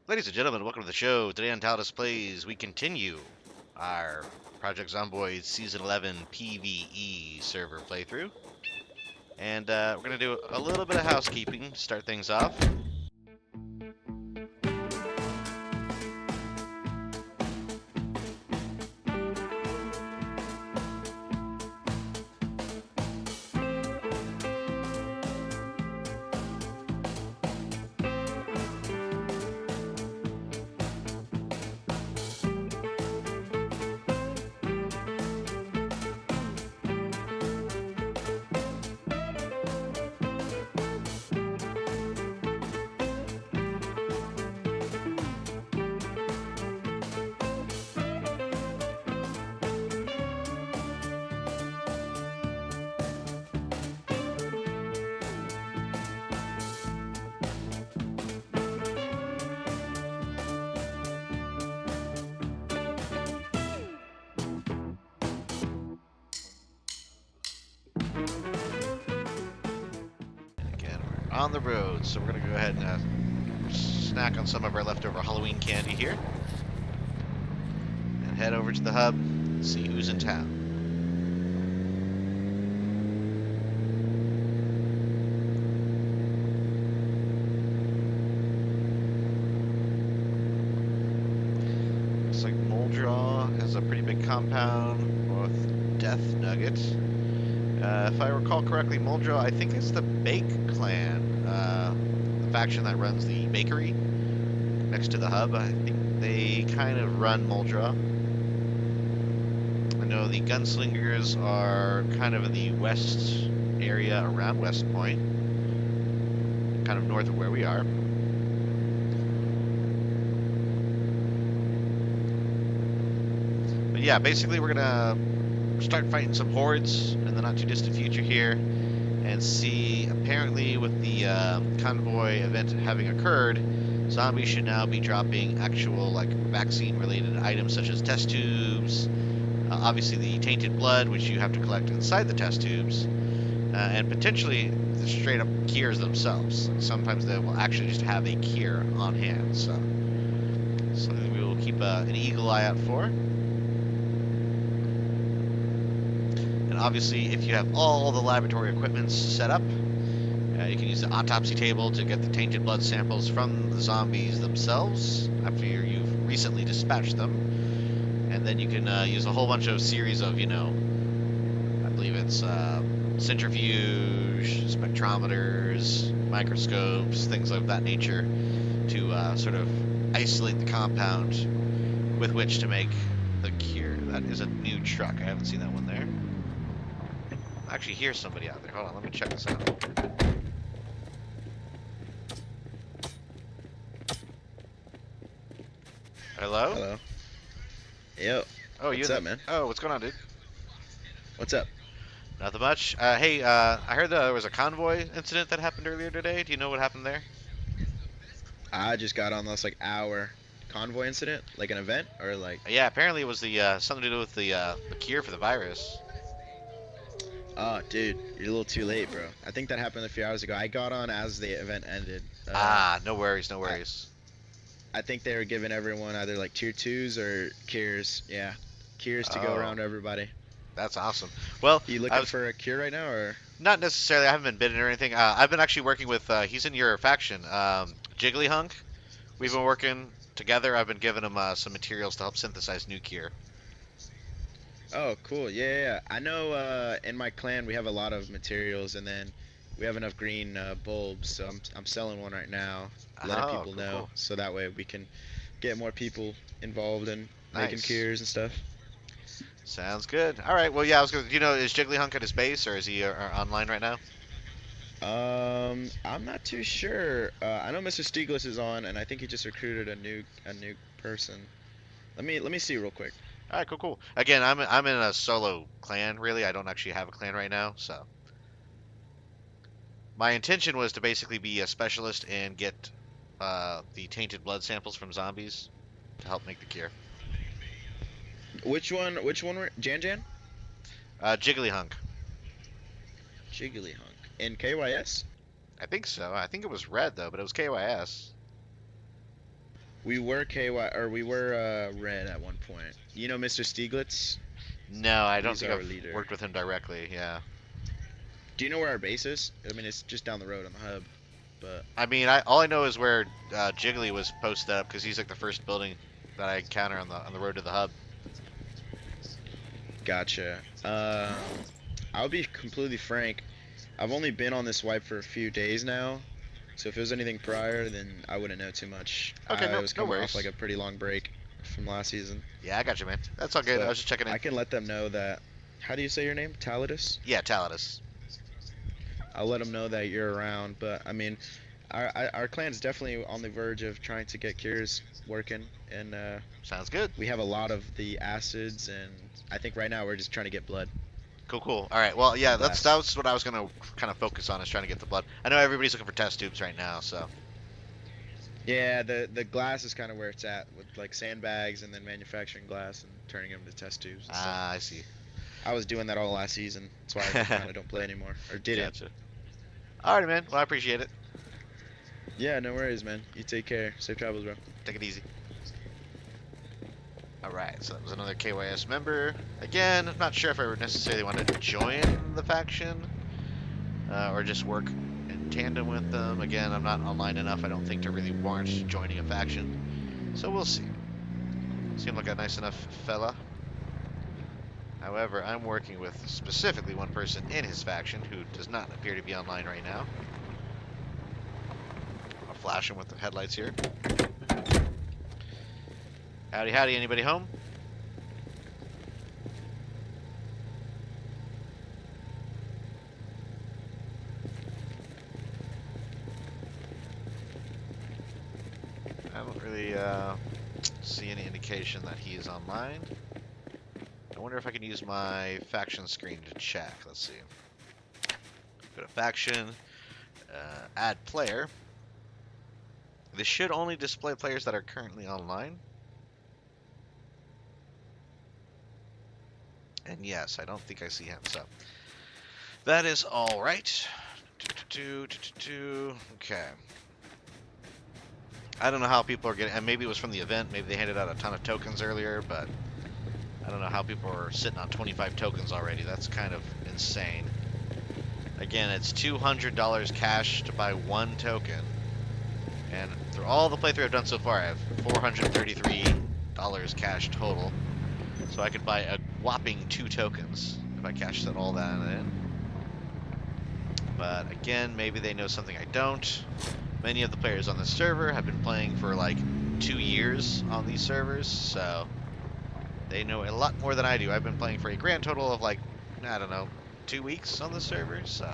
Ladies and gentlemen, welcome to the show. Today on Tallidus Plays, we continue our Project Zomboid Season 11 PvE server playthrough. And we're going to do a little bit of housekeeping to start things off. Again, we're on the road, so we're going to go ahead and snack on some of our leftover Halloween candy here. And head over to the hub and see who's in town. Looks like Moldraw has a pretty big compound with Death Nugget. If I recall correctly, Moldraw, I think it's the Bake Clan, the faction that runs the bakery next to the hub. I think they kind of run Moldraw. I know the Gunslingers are kind of in the west area around West Point, kind of north of where we are. But yeah, basically we're gonna start fighting some hordes in the not too distant future here, and see, apparently with the convoy event having occurred, zombies should now be dropping actual like vaccine related items such as test tubes, obviously the tainted blood, which you have to collect inside the test tubes, and potentially the straight up cures themselves. Like sometimes they will actually just have a cure on hand, so something we will keep an eagle eye out for. And obviously, if you have all the laboratory equipment set up, you can use the autopsy table to get the tainted blood samples from the zombies themselves after you've recently dispatched them. And then you can use a whole bunch of series of, I believe it's centrifuge, spectrometers, microscopes, things of that nature to sort of isolate the compound with which to make the cure. That is a new truck. I haven't seen that one there. I actually hear somebody out there. Hold on, let me check this out. Hello? Hello. Yo. Oh, What's up, man? Oh, what's going on, dude? What's up? Nothing much. Hey, I heard there was a convoy incident that happened earlier today. Do you know what happened there? I just got on this like hour convoy incident, like an event, or like. Yeah, apparently it was the something to do with the cure for the virus. Oh, dude, you're a little too late, bro. I think that happened a few hours ago. I got on as the event ended. No worries, no worries. I think they were giving everyone either like tier 2s or cures. Yeah, cures to go around to everybody. That's awesome. Well, You looking for a cure right now, or? not necessarily. I haven't been bitten or anything. I've been actually working with. He's in your faction, Jigglyhunk. We've been working together. I've been giving him some materials to help synthesize new cure. Oh, cool. Yeah. I know. In my clan, we have a lot of materials, and then we have enough green bulbs. So I'm selling one right now, letting people know, cool. so that way we can get more people involved in making Nice. cures and stuff. Sounds good. All right. Well, yeah. I was gonna. Is Jigglyhunk at his base or is he online right now? I'm not too sure. I know Mr. Stieglitz is on, and I think he just recruited a new person. Let me see real quick. All right. Cool. Cool. Again, I'm in a solo clan. Really, I don't actually have a clan right now. So my intention was to basically be a specialist and get the tainted blood samples from zombies to help make the cure. Which one? Which one? Jan? Jigglyhunk. Jigglyhunk. In KYS? I think so. I think it was red though, but it was KYS. We were KY, or we were red at one point. You know Mr. Stieglitz? No, I don't He's think our I've leader. worked with him directly. Yeah. Do you know where our base is? I mean, it's just down the road on the hub, but I mean, all I know is where Jiggly was posted up because he's like the first building that I encounter on the road to the hub. gotcha. I'll be completely frank. I've only been on this wipe for a few days now, so if it was anything prior, then I wouldn't know too much. Okay, I no, was no coming off like worries. a pretty long break from last season, Yeah, I got you, man. That's all good. I but was just checking in. I can let them know that. How do you say your name? Tallidus? Yeah, Tallidus. I'll let them know that you're around, but I mean, our clan's definitely on the verge of trying to get cures working, and Sounds good. we have a lot of the acids, and I think right now we're just trying to get blood Cool, cool. All right. Well, yeah, and that's glass. that was what I was gonna kind of focus on is trying to get the blood. I know everybody's looking for test tubes right now, so. Yeah, the glass is kind of where it's at with like sandbags and then manufacturing glass and turning them into test tubes and stuff. Ah, I see. I was doing that all last season. That's why I kind of don't play anymore or didn't. Gotcha. All right, man. Well, I appreciate it. Yeah, no worries, man. You take care. Safe travels, bro. Take it easy. All right, so that was another KYS member. Again, I'm not sure if I would necessarily want to join the faction or just work in tandem with them. Again, I'm not online enough, I don't think, to really warrant joining a faction. So we'll see. Seemed like a nice enough fella. However, I'm working with specifically one person in his faction who does not appear to be online right now. I'll flash him with the headlights here. Howdy, howdy, anybody home? I don't really see any indication that he is online. I wonder if I can use my faction screen to check. Let's see. Go to faction, add player. This should only display players that are currently online. And yes, I don't think I see him, so that is all right. Okay. I don't know how people are getting, and maybe it was from the event, maybe they handed out a ton of tokens earlier, but I don't know how people are sitting on 25 tokens already. That's kind of insane. Again, it's $200 cash to buy one token. And through all the playthrough I've done so far, I have $433 cash total. So I could buy a whopping 2 tokens if I cash all that in. But again, maybe they know something I don't. Many of the players on this server have been playing for like 2 years on these servers, so they know a lot more than I do. I've been playing for a grand total of like, I don't know, 2 weeks on the server, so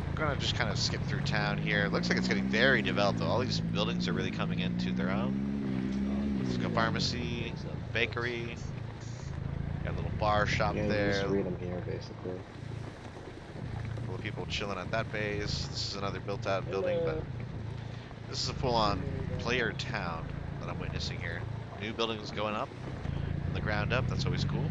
I'm gonna just kind of skip through town here. Looks like it's getting very developed though. All these buildings are really coming into their own. Let's go pharmacy, bakery, got a little bar shop Yeah, you there. just read them here, basically. Couple of people chilling at that base. This is another built-out building, but this is a full-on player town that I'm witnessing here. New buildings going up from the ground up. That's always cool.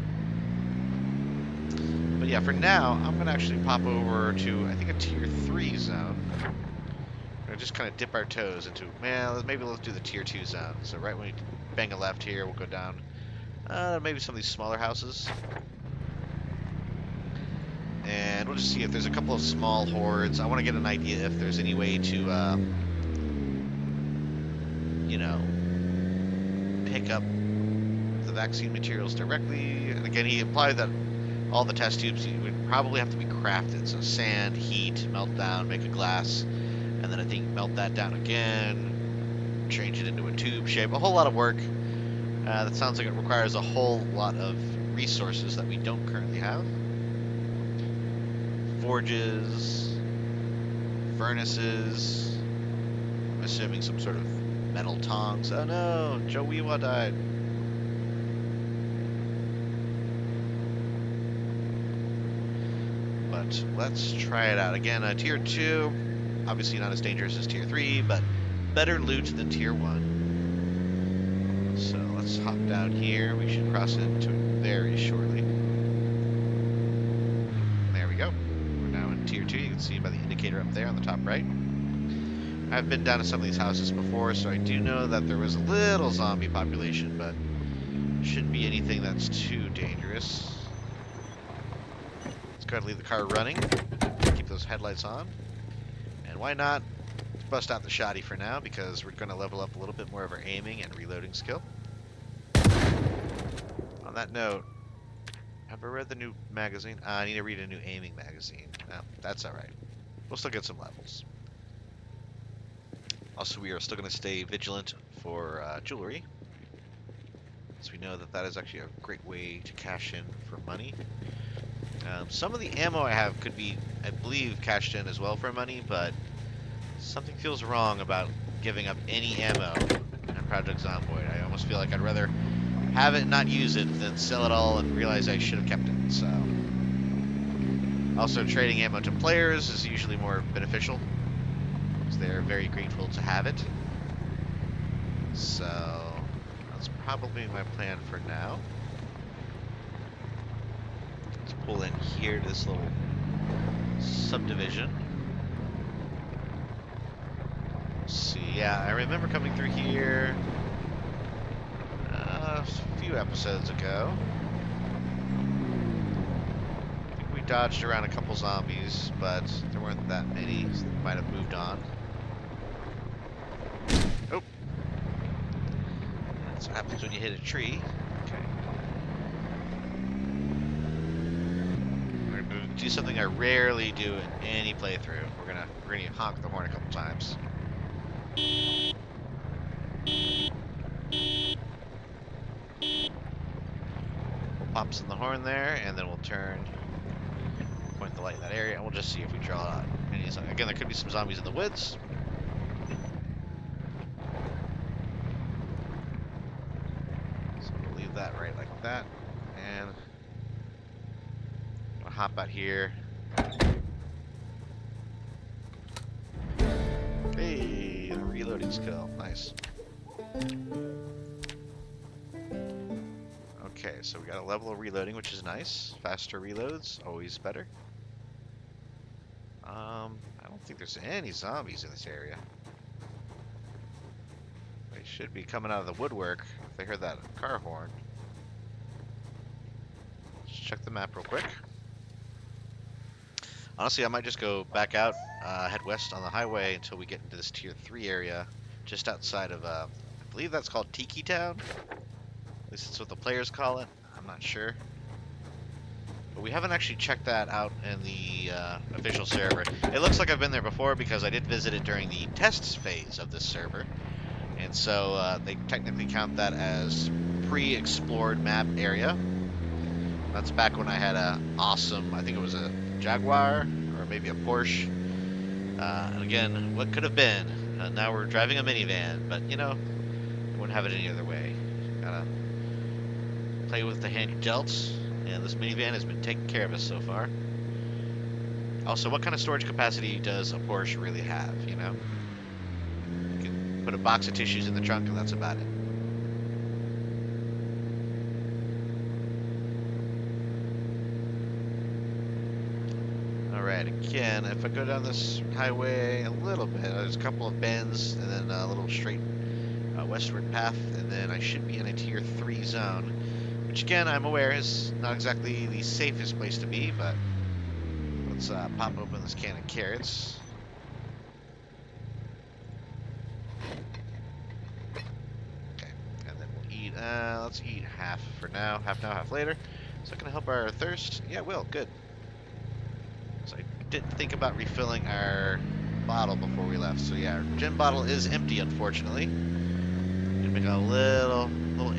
But yeah, for now, I'm gonna actually pop over to I think a tier 3 zone. We're gonna just kind of dip our toes into. Man, maybe let's do the tier 2 zone. So right when we bang a left here, we'll go down. Maybe some of these smaller houses. And we'll just see if there's a couple of small hordes. I want to get an idea if there's any way to, you know, pick up the vaccine materials directly. And again, he implied that all the test tubes would probably have to be crafted. So sand, heat, melt down, make a glass, and then I think melt that down again, change it into a tube shape. A whole lot of work. That sounds like it requires a whole lot of resources that we don't currently have. Forges, furnaces, I'm assuming some sort of metal tongs. Oh no, Joe Weewa died. But let's try it out. Again, tier 2, obviously not as dangerous as tier 3, but better loot than tier 1. So let's hop down here. We should cross into it very shortly. There we go. We're now in tier 2. You can see by the indicator up there on the top right. I've been down to some of these houses before, so I do know that there was a little zombie population, but shouldn't be anything that's too dangerous. Let's go ahead and leave the car running. Keep those headlights on. And why not bust out the shoddy for now, because we're going to level up a little bit more of our aiming and reloading skill. On that note, have I read the new magazine? I need to read a new aiming magazine. No, that's alright. We'll still get some levels. Also, we are still going to stay vigilant for jewelry, so we know that that is actually a great way to cash in for money. Some of the ammo I have could be, I believe, cashed in as well for money, but something feels wrong about giving up any ammo in Project Zomboid. I almost feel like I'd rather have it and not use it than sell it all and realize I should have kept it. So, also trading ammo to players is usually more beneficial, because they're very grateful to have it. So, that's probably my plan for now. Let's pull in here to this little subdivision. Let's see, yeah, I remember coming through here a few episodes ago. I think we dodged around a couple zombies, but there weren't that many, so they might have moved on. Oh! That's what happens when you hit a tree. Okay. We're gonna do something I rarely do in any playthrough. We're gonna honk the horn a couple times. We'll pop some the horn there, and then we'll turn, point the light in that area, and we'll just see if we draw out any. Again, there could be some zombies in the woods. So we'll leave that right like that, and I'll hop out here. Hey, a reloading skill, nice. Okay, so we got a level of reloading, which is nice. Faster reloads, always better. I don't think there's any zombies in this area. They should be coming out of the woodwork if they heard that car horn. Let's check the map real quick. Honestly, I might just go back out, head west on the highway until we get into this tier 3 area, just outside of, I believe that's called Tiki Town. At least that's what the players call it. I'm not sure. But we haven't actually checked that out in the official server. It looks like I've been there before because I did visit it during the test phase of this server. And so they technically count that as pre-explored map area. That's back when I had a awesome, I think it was a Jaguar or maybe a Porsche. And again, what could have been? Now we're driving a minivan, but you know, wouldn't have it any other way. Gotta play with the hand you dealt. And this minivan has been taking care of us so far. Also, what kind of storage capacity does a Porsche really have, you know? You can put a box of tissues in the trunk and that's about it. Alright, again, if I go down this highway a little bit, there's a couple of bends and then a little straight westward path, and then I should be in a tier 3 zone. Which again, I'm aware is not exactly the safest place to be, but let's pop open this can of carrots. Okay, and then we'll eat, let's eat half for now, half now, half later. Is that going to help our thirst? Yeah, it will, good. So I didn't think about refilling our bottle before we left. So yeah, our gin bottle is empty, unfortunately. Gonna make a little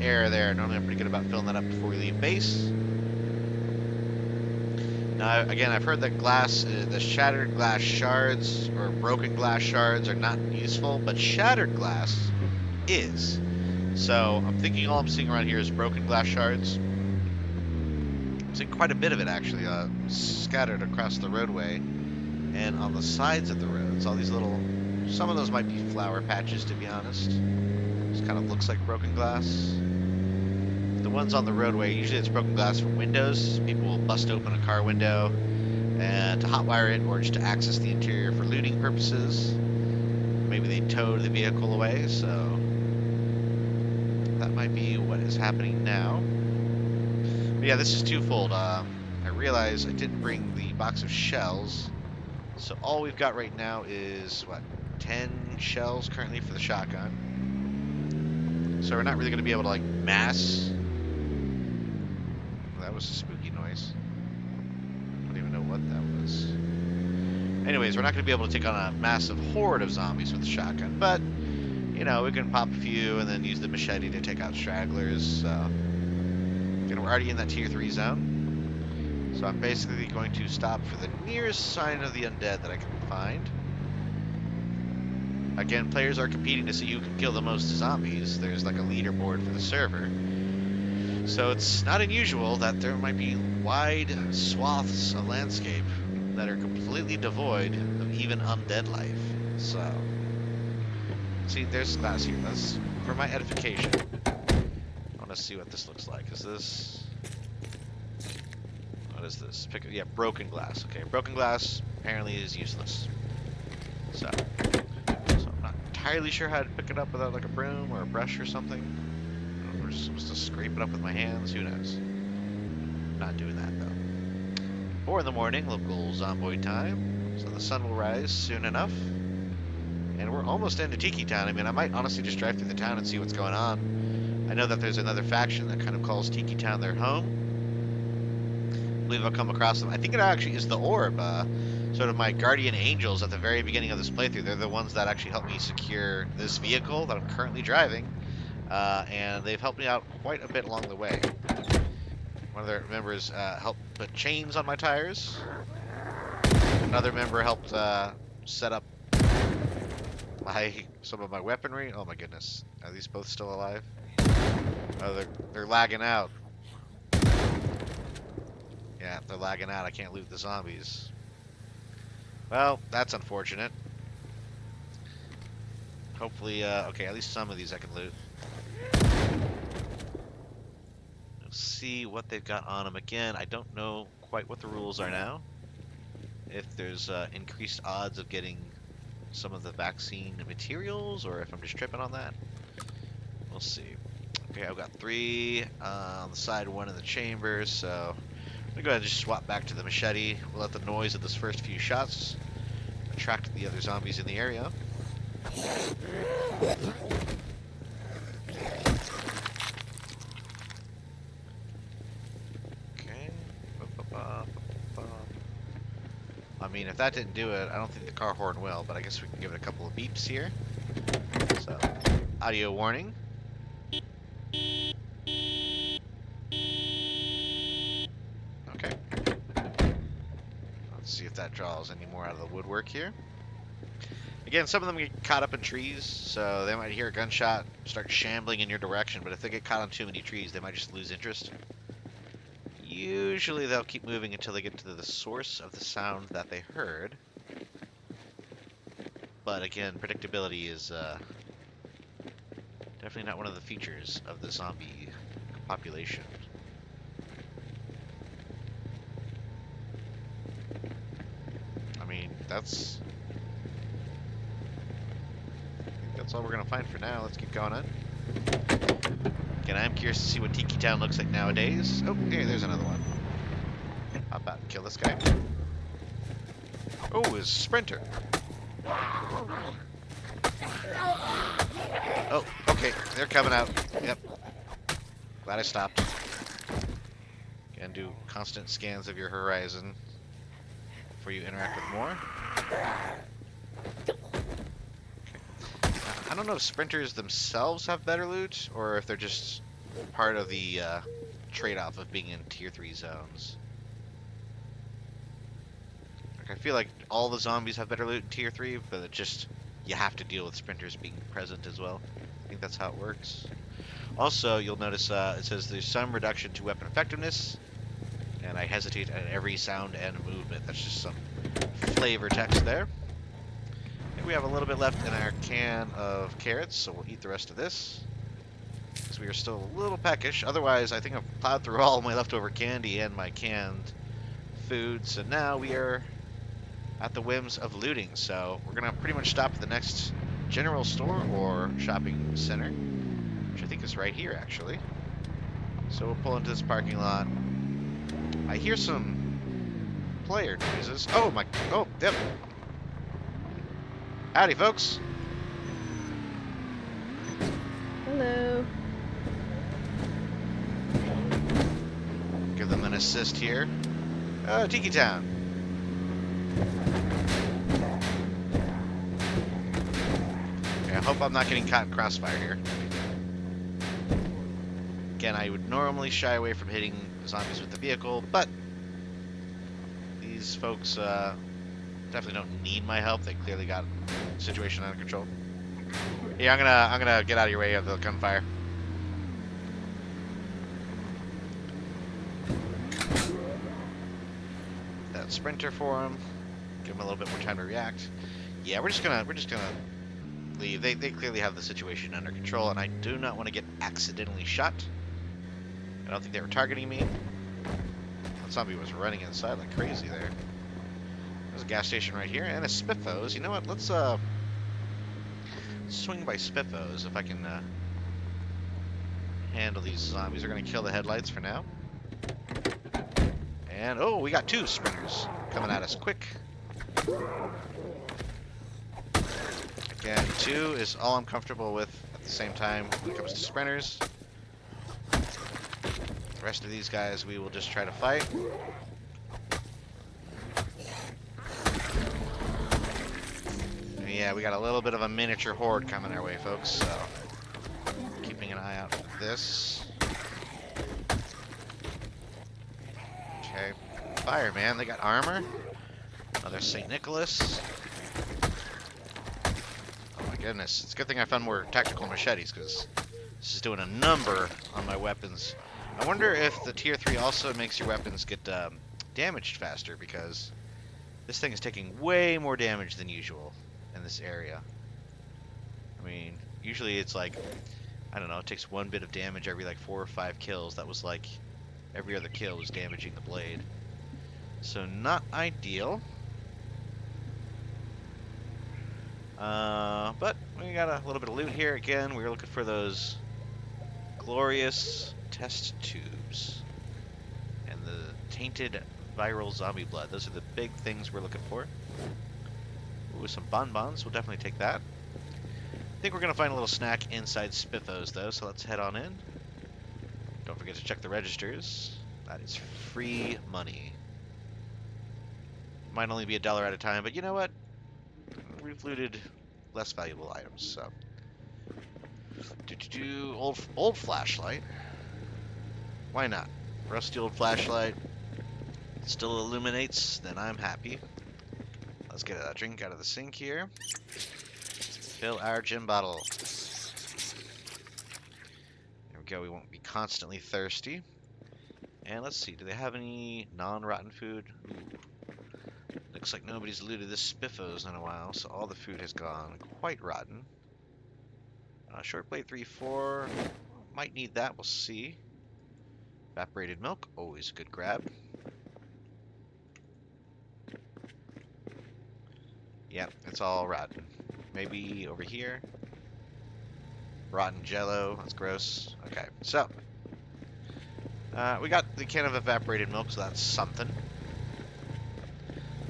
error there. Normally I'm pretty good about filling that up before we leave base. Now, again, I've heard that the shattered glass shards or broken glass shards are not useful, but shattered glass is. So I'm thinking all I'm seeing around here is broken glass shards. I'm seeing quite a bit of it actually, scattered across the roadway and on the sides of the roads. All these little, some of those might be flower patches, to be honest. Just kind of looks like broken glass. The ones on the roadway, usually it's broken glass from windows. People will bust open a car window and to hotwire it or just to access the interior for looting purposes. maybe they towed the vehicle away, so that might be what is happening now. But yeah, this is twofold. I realize I didn't bring the box of shells, so all we've got right now is, what, 10 shells currently for the shotgun. So we're not really going to be able to, like, mass. Well, that was a spooky noise. I don't even know what that was. Anyways, we're not going to be able to take on a massive horde of zombies with the shotgun, but, you know, we can pop a few and then use the machete to take out stragglers. Again, we're already in that tier 3 zone, so I'm basically going to stop for the nearest sign of the undead that I can find. Again, players are competing to see who can kill the most zombies. There's like a leaderboard for the server. So it's not unusual that there might be wide swaths of landscape that are completely devoid of even undead life. So, see, there's glass here. That's for my edification. I want to see what this looks like. Is this... What is this? Yeah, broken glass. Okay, broken glass apparently is useless. So I'm not entirely sure how to pick it up without like a broom or a brush or something. I don't know if we're supposed to scrape it up with my hands. Who knows? Not doing that though. 4 in the morning, local Zomboid time. So the sun will rise soon enough. And we're almost into Tiki Town. I mean, I might honestly just drive through the town and see what's going on. I know that there's another faction that kind of calls Tiki Town their home. I believe I'll come across them. I think it actually is the orb, sort of my guardian angels at the very beginning of this playthrough. They're the ones that actually helped me secure this vehicle that I'm currently driving, and they've helped me out quite a bit along the way. One of their members helped put chains on my tires. Another member helped set up some of my weaponry. Oh my goodness, are these both still alive? Oh, they're lagging out. Yeah, they're lagging out. I can't loot the zombies. Well, that's unfortunate. Hopefully, okay, at least some of these I can loot. Let's see what they've got on them. Again, I don't know quite what the rules are now. If there's increased odds of getting some of the vaccine materials, or if I'm just tripping on that. We'll see. Okay, I've got 3 on the side, 1 in the chamber, so I'm gonna go ahead and just swap back to the machete. We'll let the noise of those first few shots attract the other zombies in the area. Okay. I mean, if that didn't do it, I don't think the car horn will, but I guess we can give it a couple of beeps here. So, audio warning. Okay. Let's see if that draws any more out of the woodwork here. Again, some of them get caught up in trees, so they might hear a gunshot, start shambling in your direction, but if they get caught on too many trees, they might just lose interest. Usually they'll keep moving until they get to the source of the sound that they heard. But again, predictability is definitely not one of the features of the zombie population. I mean, that's all we're gonna find for now. Let's keep going on. Again, I'm curious to see what Tiki Town looks like nowadays. Oh, hey, there's another one. Hop out and kill this guy. Oh, it's Sprinter. Oh, okay, they're coming out. Yep. Glad I stopped. Again, do constant scans of your horizon before you interact with more. I don't know if sprinters themselves have better loot, or if they're just part of the trade-off of being in tier 3 zones. Like, I feel like all the zombies have better loot in tier 3, but it just, you have to deal with sprinters being present as well. I think that's how it works. Also, you'll notice it says there's some reduction to weapon effectiveness, and I hesitate at every sound and movement. That's just some flavor text there. We have a little bit left in our can of carrots, so we'll eat the rest of this, because we are still a little peckish. Otherwise, I think I've plowed through all my leftover candy and my canned food, so now we are at the whims of looting. So we're going to pretty much stop at the next general store or shopping center, which I think is right here, actually. So we'll pull into this parking lot. I hear some player noises. Oh my! Oh, yep. Howdy, folks. Hello. Give them an assist here. Tiki Town. Okay, I hope I'm not getting caught in crossfire here. Again, I would normally shy away from hitting zombies with the vehicle, but these folks definitely don't need my help. They clearly got the situation under control. Yeah, I'm gonna get out of your way of the gunfire. That sprinter for him. Give him a little bit more time to react. Yeah, we're just gonna leave. They clearly have the situation under control, and I do not want to get accidentally shot. I don't think they were targeting me. That zombie was running inside like crazy there. There's a gas station right here, and a Spiffos. You know what? Let's swing by Spiffos if I can handle these zombies. They're gonna kill the headlights for now. And oh, we got two sprinters coming at us quick. Again, two is all I'm comfortable with at the same time when it comes to sprinters. The rest of these guys we will just try to fight. And yeah, we got a little bit of a miniature horde coming our way, folks, so keeping an eye out for this. Okay, fire, man. They got armor. Another St. Nicholas. Oh my goodness. It's a good thing I found more tactical machetes, because this is doing a number on my weapons. I wonder if the tier 3 also makes your weapons get damaged faster, because this thing is taking way more damage than usual in this area. I mean, usually it's like, I don't know, it takes one bit of damage every like 4 or 5 kills. That was like every other kill was damaging the blade. So not ideal. But we got a little bit of loot here. Again, we were looking for those glorious test tubes and the tainted viral zombie blood. Those are the big things we're looking for. Ooh, some bonbons. We'll definitely take that. I think we're going to find a little snack inside Spiffos, though, so let's head on in. Don't forget to check the registers. That is free money. Might only be $1 at a time, but you know what? We've looted less valuable items, so. Old flashlight. Why not? Rusty old flashlight. Still illuminates, then I'm happy. Let's get a drink out of the sink here. Fill our gin bottle. There we go, we won't be constantly thirsty. And let's see, do they have any non-rotten food? Ooh. Looks like nobody's looted this Spiffos in a while, so all the food has gone quite rotten. Short blade 3-4. Might need that, we'll see. Evaporated milk, always a good grab. Yep, it's all rotten. Maybe over here. Rotten jello, that's gross. Okay, so. We got the can of evaporated milk, so that's something.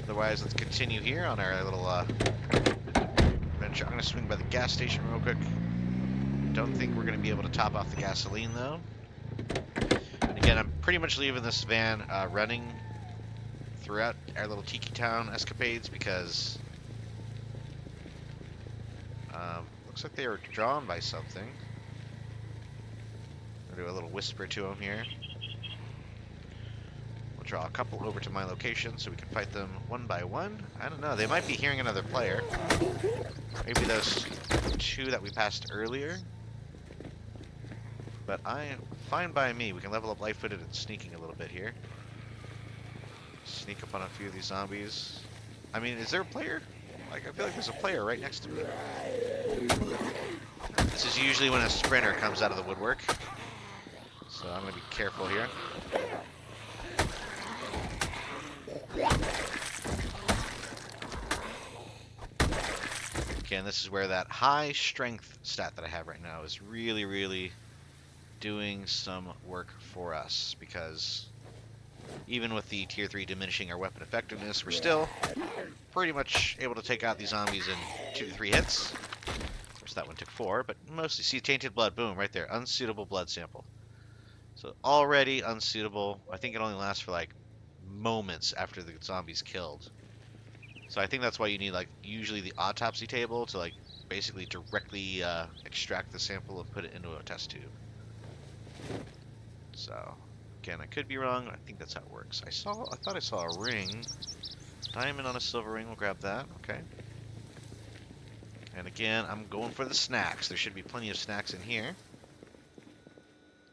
Otherwise, let's continue here on our little adventure. I'm going to swing by the gas station real quick. Don't think we're going to be able to top off the gasoline, though. And again, I'm pretty much leaving this van running throughout our little Tiki Town escapades, because looks like they were drawn by something. I'll do a little whisper to them here. We'll draw a couple over to my location so we can fight them one by one. I don't know, they might be hearing another player. Maybe those two that we passed earlier. But fine by me. We can level up light-footed and sneaking a little bit here. Sneak up on a few of these zombies. I mean, is there a player? Like, I feel like there's a player right next to me. This is usually when a sprinter comes out of the woodwork. So I'm going to be careful here. Again, this is where that high strength stat that I have right now is really, really doing some work for us, because even with the tier 3 diminishing our weapon effectiveness, we're still pretty much able to take out these zombies in 2 to 3 hits. Of course, that one took 4, but mostly, see, tainted blood, boom, right there, unsuitable blood sample. So already unsuitable. I think it only lasts for like moments after the zombie's killed. So I think that's why you need like usually the autopsy table to like basically directly extract the sample and put it into a test tube. So again, I could be wrong. I think that's how it works. I thought I saw a ring. Diamond on a silver ring. We'll grab that. Okay. And again, I'm going for the snacks. There should be plenty of snacks in here.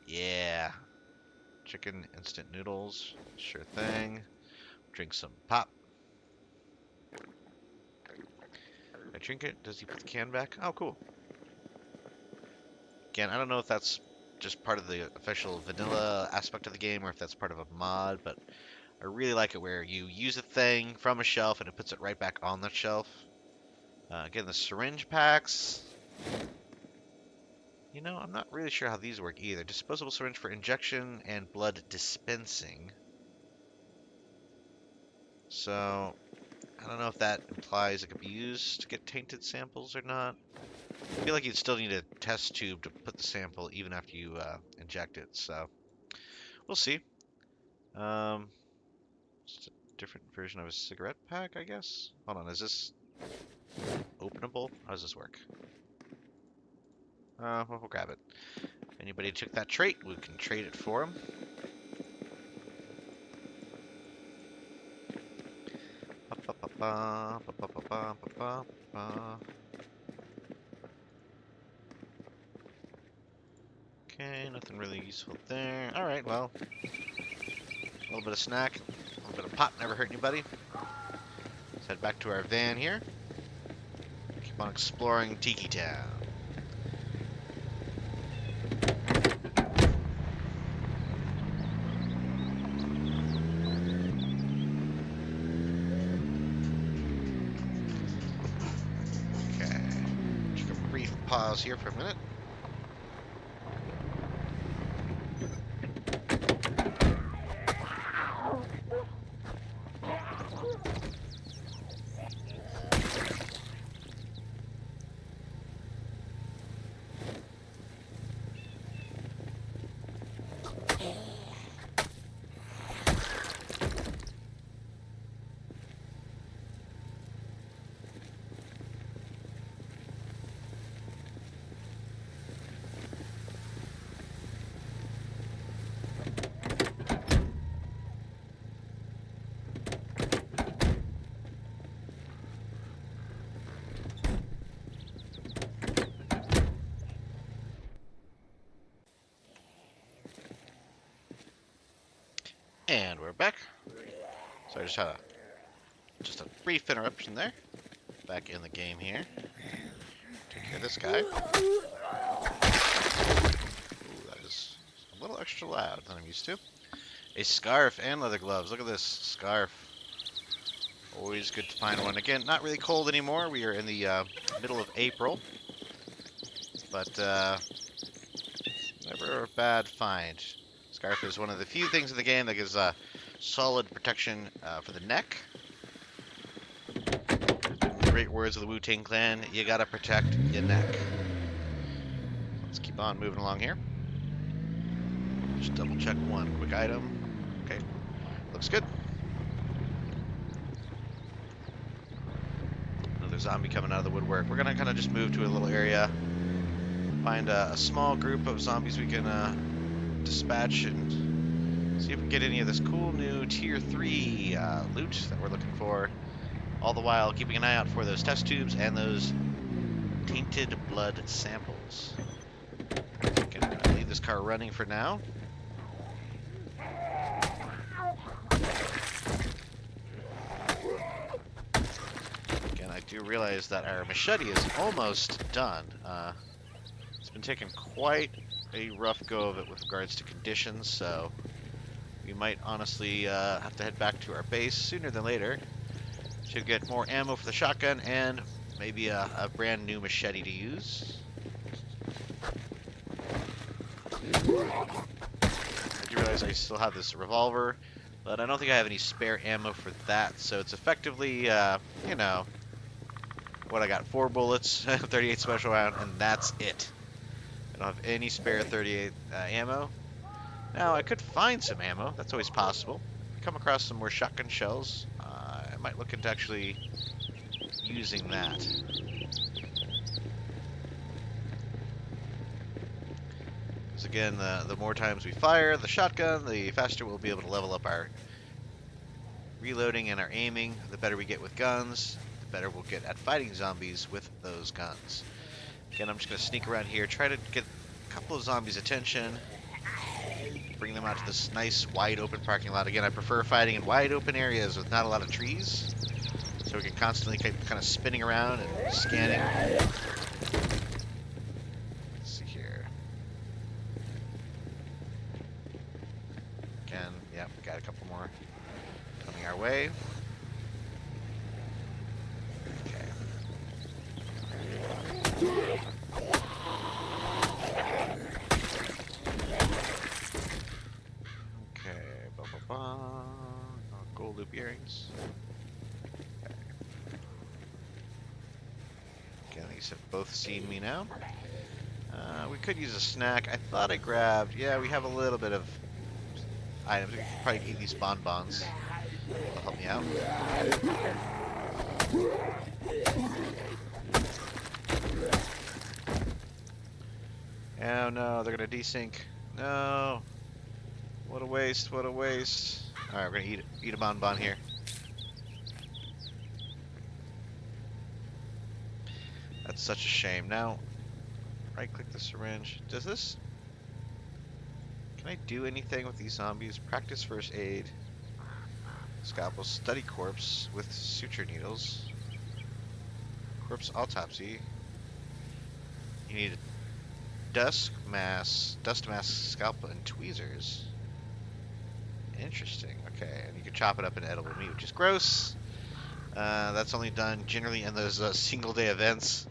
Yeah. Chicken instant noodles. Sure thing. Drink some pop. I drink it. Does he put the can back? Oh, cool. Again, I don't know if that's just part of the official vanilla aspect of the game or if that's part of a mod, but I really like it where you use a thing from a shelf and it puts it right back on that shelf. Again, the syringe packs. You know, I'm not really sure how these work either. Disposable syringe for injection and blood dispensing. So, I don't know if that implies it could be used to get tainted samples or not. I feel like you'd still need a test tube to put the sample even after you inject it, so we'll see. Just a different version of a cigarette pack, I guess? Hold on, is this openable? How does this work? Well, we'll grab it. If anybody took that trait, we can trade it for them. Okay, nothing really useful there. Alright, well, a little bit of snack, a little bit of pop, never hurt anybody. Let's head back to our van here. Keep on exploring Tiki Town. Okay, take a brief pause here for a minute. And we're back. So I just had a brief interruption there. Back in the game here. Take care of this guy. Ooh, that is a little extra loud than I'm used to. A scarf and leather gloves. Look at this scarf. Always good to find one. Again, not really cold anymore. We are in the middle of April. But never a bad find. Scarf is one of the few things in the game that gives solid protection for the neck. Great words of the Wu-Tang Clan, you gotta protect your neck. Let's keep on moving along here. Just double check one quick item. Okay, looks good. Another zombie coming out of the woodwork. We're gonna kind of just move to a little area, find a small group of zombies we can dispatch and see if we can get any of this cool new tier 3 loot that we're looking for. All the while keeping an eye out for those test tubes and those tainted blood samples. Gonna leave this car running for now. Again, I do realize that our machete is almost done. It's been taking quite a rough go of it with regards to conditions, so we might honestly have to head back to our base sooner than later to get more ammo for the shotgun and maybe a brand new machete to use. I do realize I still have this revolver, but I don't think I have any spare ammo for that, so it's effectively, you know, what I got, 4 bullets, 38 special round, and that's it. I don't have any spare 38 ammo. Now, I could find some ammo, that's always possible. Come across some more shotgun shells, I might look into actually using that. Because again, the more times we fire the shotgun, the faster we'll be able to level up our reloading and our aiming. The better we get with guns, the better we'll get at fighting zombies with those guns. Again, I'm just going to sneak around here, try to get a couple of zombies' attention, bring them out to this nice wide open parking lot. Again, I prefer fighting in wide open areas with not a lot of trees, so we can constantly keep kind of spinning around and scanning. Let's see here. Again, yep, got a couple more coming our way. Okay. Okay, blah blah blah. Oh, gold loop earrings. Okay. Again, these have both seen me now. We could use a snack. I thought I grabbed. Yeah, we have a little bit of items. We could probably eat these bonbons. That'll help me out. Oh no, they're gonna desync. No. What a waste, what a waste. Alright, we're gonna eat a bonbon here. That's such a shame. Now, right click the syringe. Does this... Can I do anything with these zombies? Practice first aid. Scalpel, study corpse with suture needles. Corpse autopsy. You need dust mask, scalpel, and tweezers. Interesting. Okay, and you can chop it up into edible meat, which is gross. That's only done generally in those single day events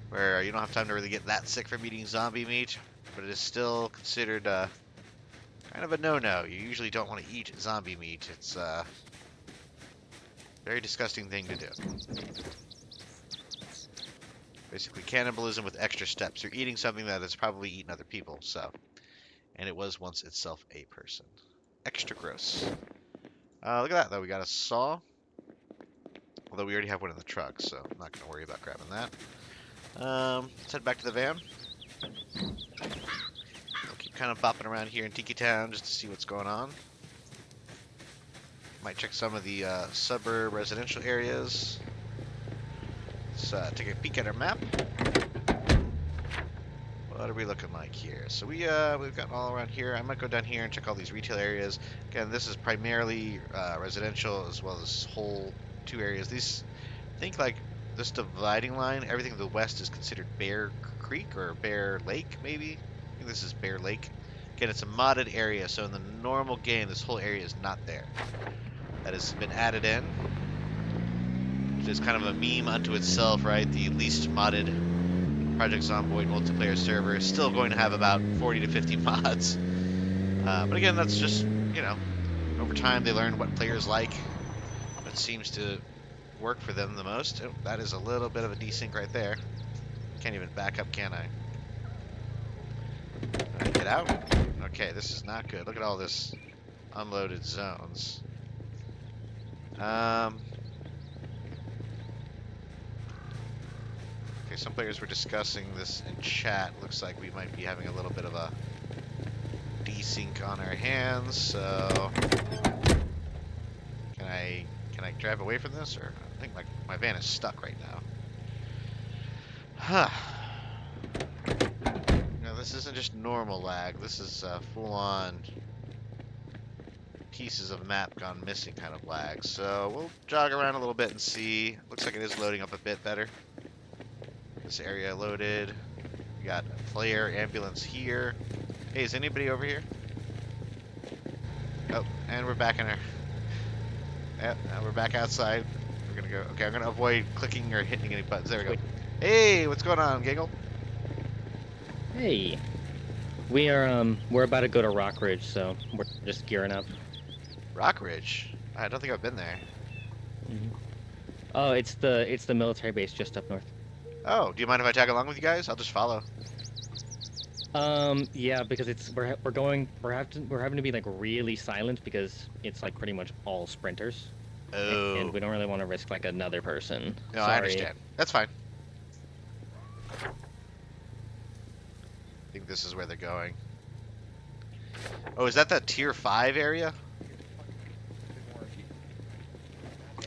where you don't have time to really get that sick from eating zombie meat, but it is still considered kind of a no-no. You usually don't want to eat zombie meat. It's a very disgusting thing to do. Basically cannibalism with extra steps. You're eating something that has probably eaten other people, so. And it was once itself a person. Extra gross. Look at that, though. We got a saw. Although we already have one in the truck, so I'm not going to worry about grabbing that. Let's head back to the van. We'll keep kind of bopping around here in Tiki Town just to see what's going on. Might check some of the suburb residential areas. Let's take a peek at our map. What are we looking like here? So we've gotten all around here. I might go down here and check all these retail areas. Again, this is primarily residential as well as whole 2 areas. These, think like this dividing line, everything to the west is considered Bear Creek or Bear Lake, maybe? I think this is Bear Lake. Again, it's a modded area, so in the normal game, this whole area is not there. That has been added in, which is kind of a meme unto itself, right? The least modded Project Zomboid multiplayer server is still going to have about 40 to 50 mods. But again, that's just, you know, over time they learn what players like. That seems to work for them the most. Oh, that is a little bit of a desync right there. Can't even back up, can I? Can I get out? Okay, this is not good. Look at all this unloaded zones. Okay, some players were discussing this in chat. Looks like we might be having a little bit of a desync on our hands, so can I drive away from this, or I think my van is stuck right now. Huh. No, this isn't just normal lag. This is full-on pieces of map gone missing kind of lag. So we'll jog around a little bit and see. Looks like it is loading up a bit better. This area loaded. We got a player ambulance here. Hey, is anybody over here? Oh, and we're back in our... Yep, now we're back outside. we're gonna go. Okay, I'm gonna avoid clicking or hitting any buttons. There we go. Wait. Hey, what's going on, Giggle? Hey, we're about to go to Rock Ridge, so we're just gearing up. Rock Ridge. I don't think I've been there. hmm Oh, it's the military base just up north. Oh, do you mind if I tag along with you guys? I'll just follow. Yeah, because we're having to be like really silent because it's like pretty much all sprinters, and Oh, we don't really want to risk like another person. no, I Sorry. understand. That's fine. I think this is where they're going. Oh, is that tier 5 area?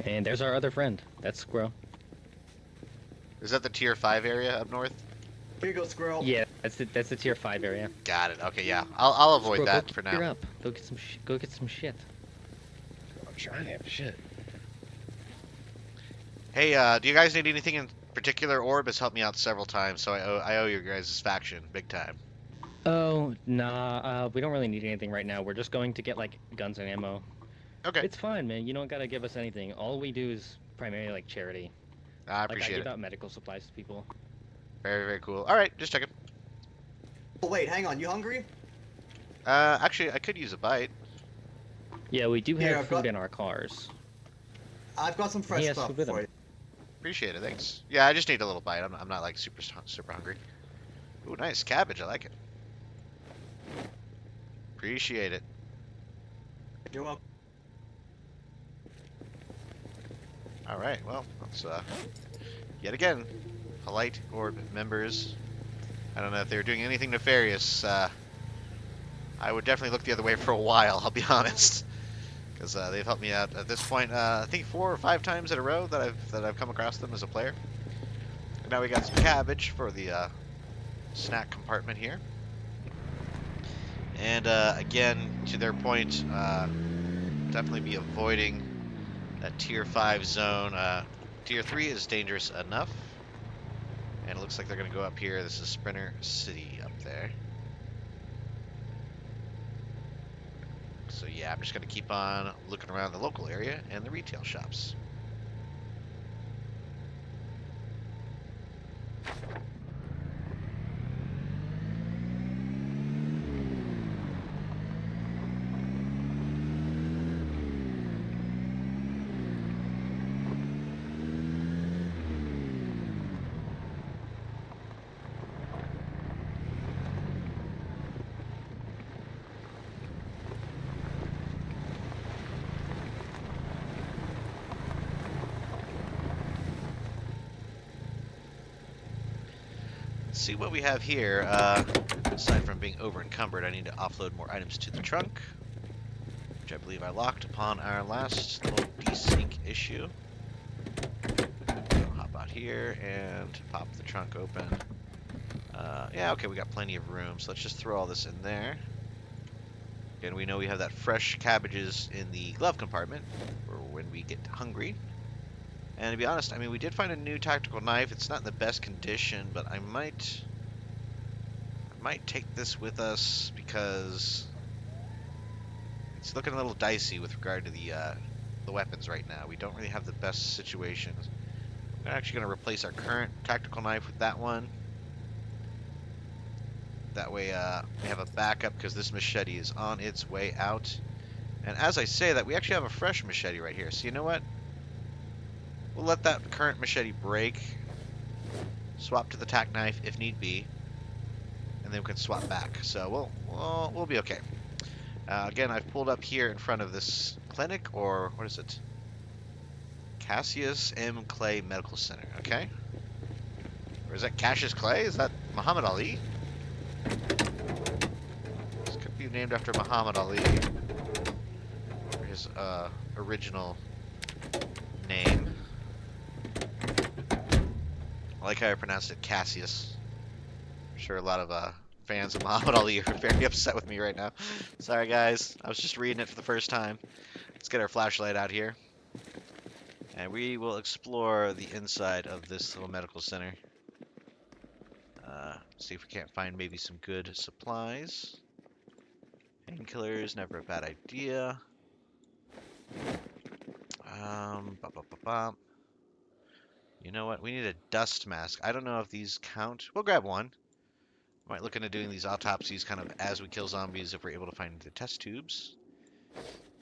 And there's our other friend. That's Squirrel. Is that the tier 5 area up north? Here you go, squirrel. Yeah, that's the tier 5 area. Got it. Okay, yeah. I'll avoid Squirrel, that go for gear now. up. Go get some shit. I'm trying. Shit. Hey, do you guys need anything in particular? Orb has helped me out several times, so I owe you guys' faction big time. Oh, nah, we don't really need anything right now. We're just going to get, like, guns and ammo. Okay, It's fine, man. You don't gotta give us anything. All we do is primarily, like, charity. I Like, I appreciate give it. out medical supplies to people. Very, very cool. All right, just checking. Oh, wait, hang on. You hungry? Actually, I could use a bite. Yeah, we do Here, have I've food got- in our cars. I've got some fresh He has stuff food with for him. you. Appreciate it, thanks. Yeah, I just need a little bite. I'm not like super hungry. Ooh, nice cabbage. I like it. Appreciate it. You're welcome. All right, well, let's yet again, polite Orb members. I don't know if they were doing anything nefarious. I would definitely look the other way for a while. I'll be honest, because they've helped me out at this point. I think 4 or 5 times in a row that I've come across them as a player. And now we got some cabbage for the snack compartment here. And again, to their point, definitely be avoiding that tier 5 zone. Tier 3 is dangerous enough. And it looks like they're going to go up here. This is Sprinter City up there. So yeah, I'm just going to keep on looking around the local area and the retail shops. Let's see what we have here. Aside from being over encumbered, I need to offload more items to the trunk, which I believe I locked upon our last little desync issue. I'll hop out here and pop the trunk open. Yeah, okay, we got plenty of room, so let's just throw all this in there. Again, we know we have that fresh cabbages in the glove compartment for when we get hungry. And to be honest, I mean, we did find a new tactical knife. It's not in the best condition, but I might take this with us because it's looking a little dicey with regard to the weapons right now. We don't really have the best situations. We're actually going to replace our current tactical knife with that one. That way, we have a backup because this machete is on its way out. And as I say that, we actually have a fresh machete right here. So you know what? We'll let that current machete break, swap to the tack knife if need be, and then we can swap back. So we'll be okay. Again, I've pulled up here in front of this clinic, or what is it? Cassius M. Clay Medical Center. Okay. Or is that Cassius Clay? Is that Muhammad Ali? This could be named after Muhammad Ali, or his original name. I like how I pronounced it Cassius. I'm sure a lot of fans of Muhammad Ali are very upset with me right now. Sorry guys, I was just reading it for the first time. Let's get our flashlight out here. And we will explore the inside of this little medical center. See if we can't find maybe some good supplies. Painkillers, never a bad idea. Bum, bum, bum, bum, bum. You know what? We need a dust mask. I don't know if these count. We'll grab one. Might look into doing these autopsies kind of as we kill zombies if we're able to find the test tubes.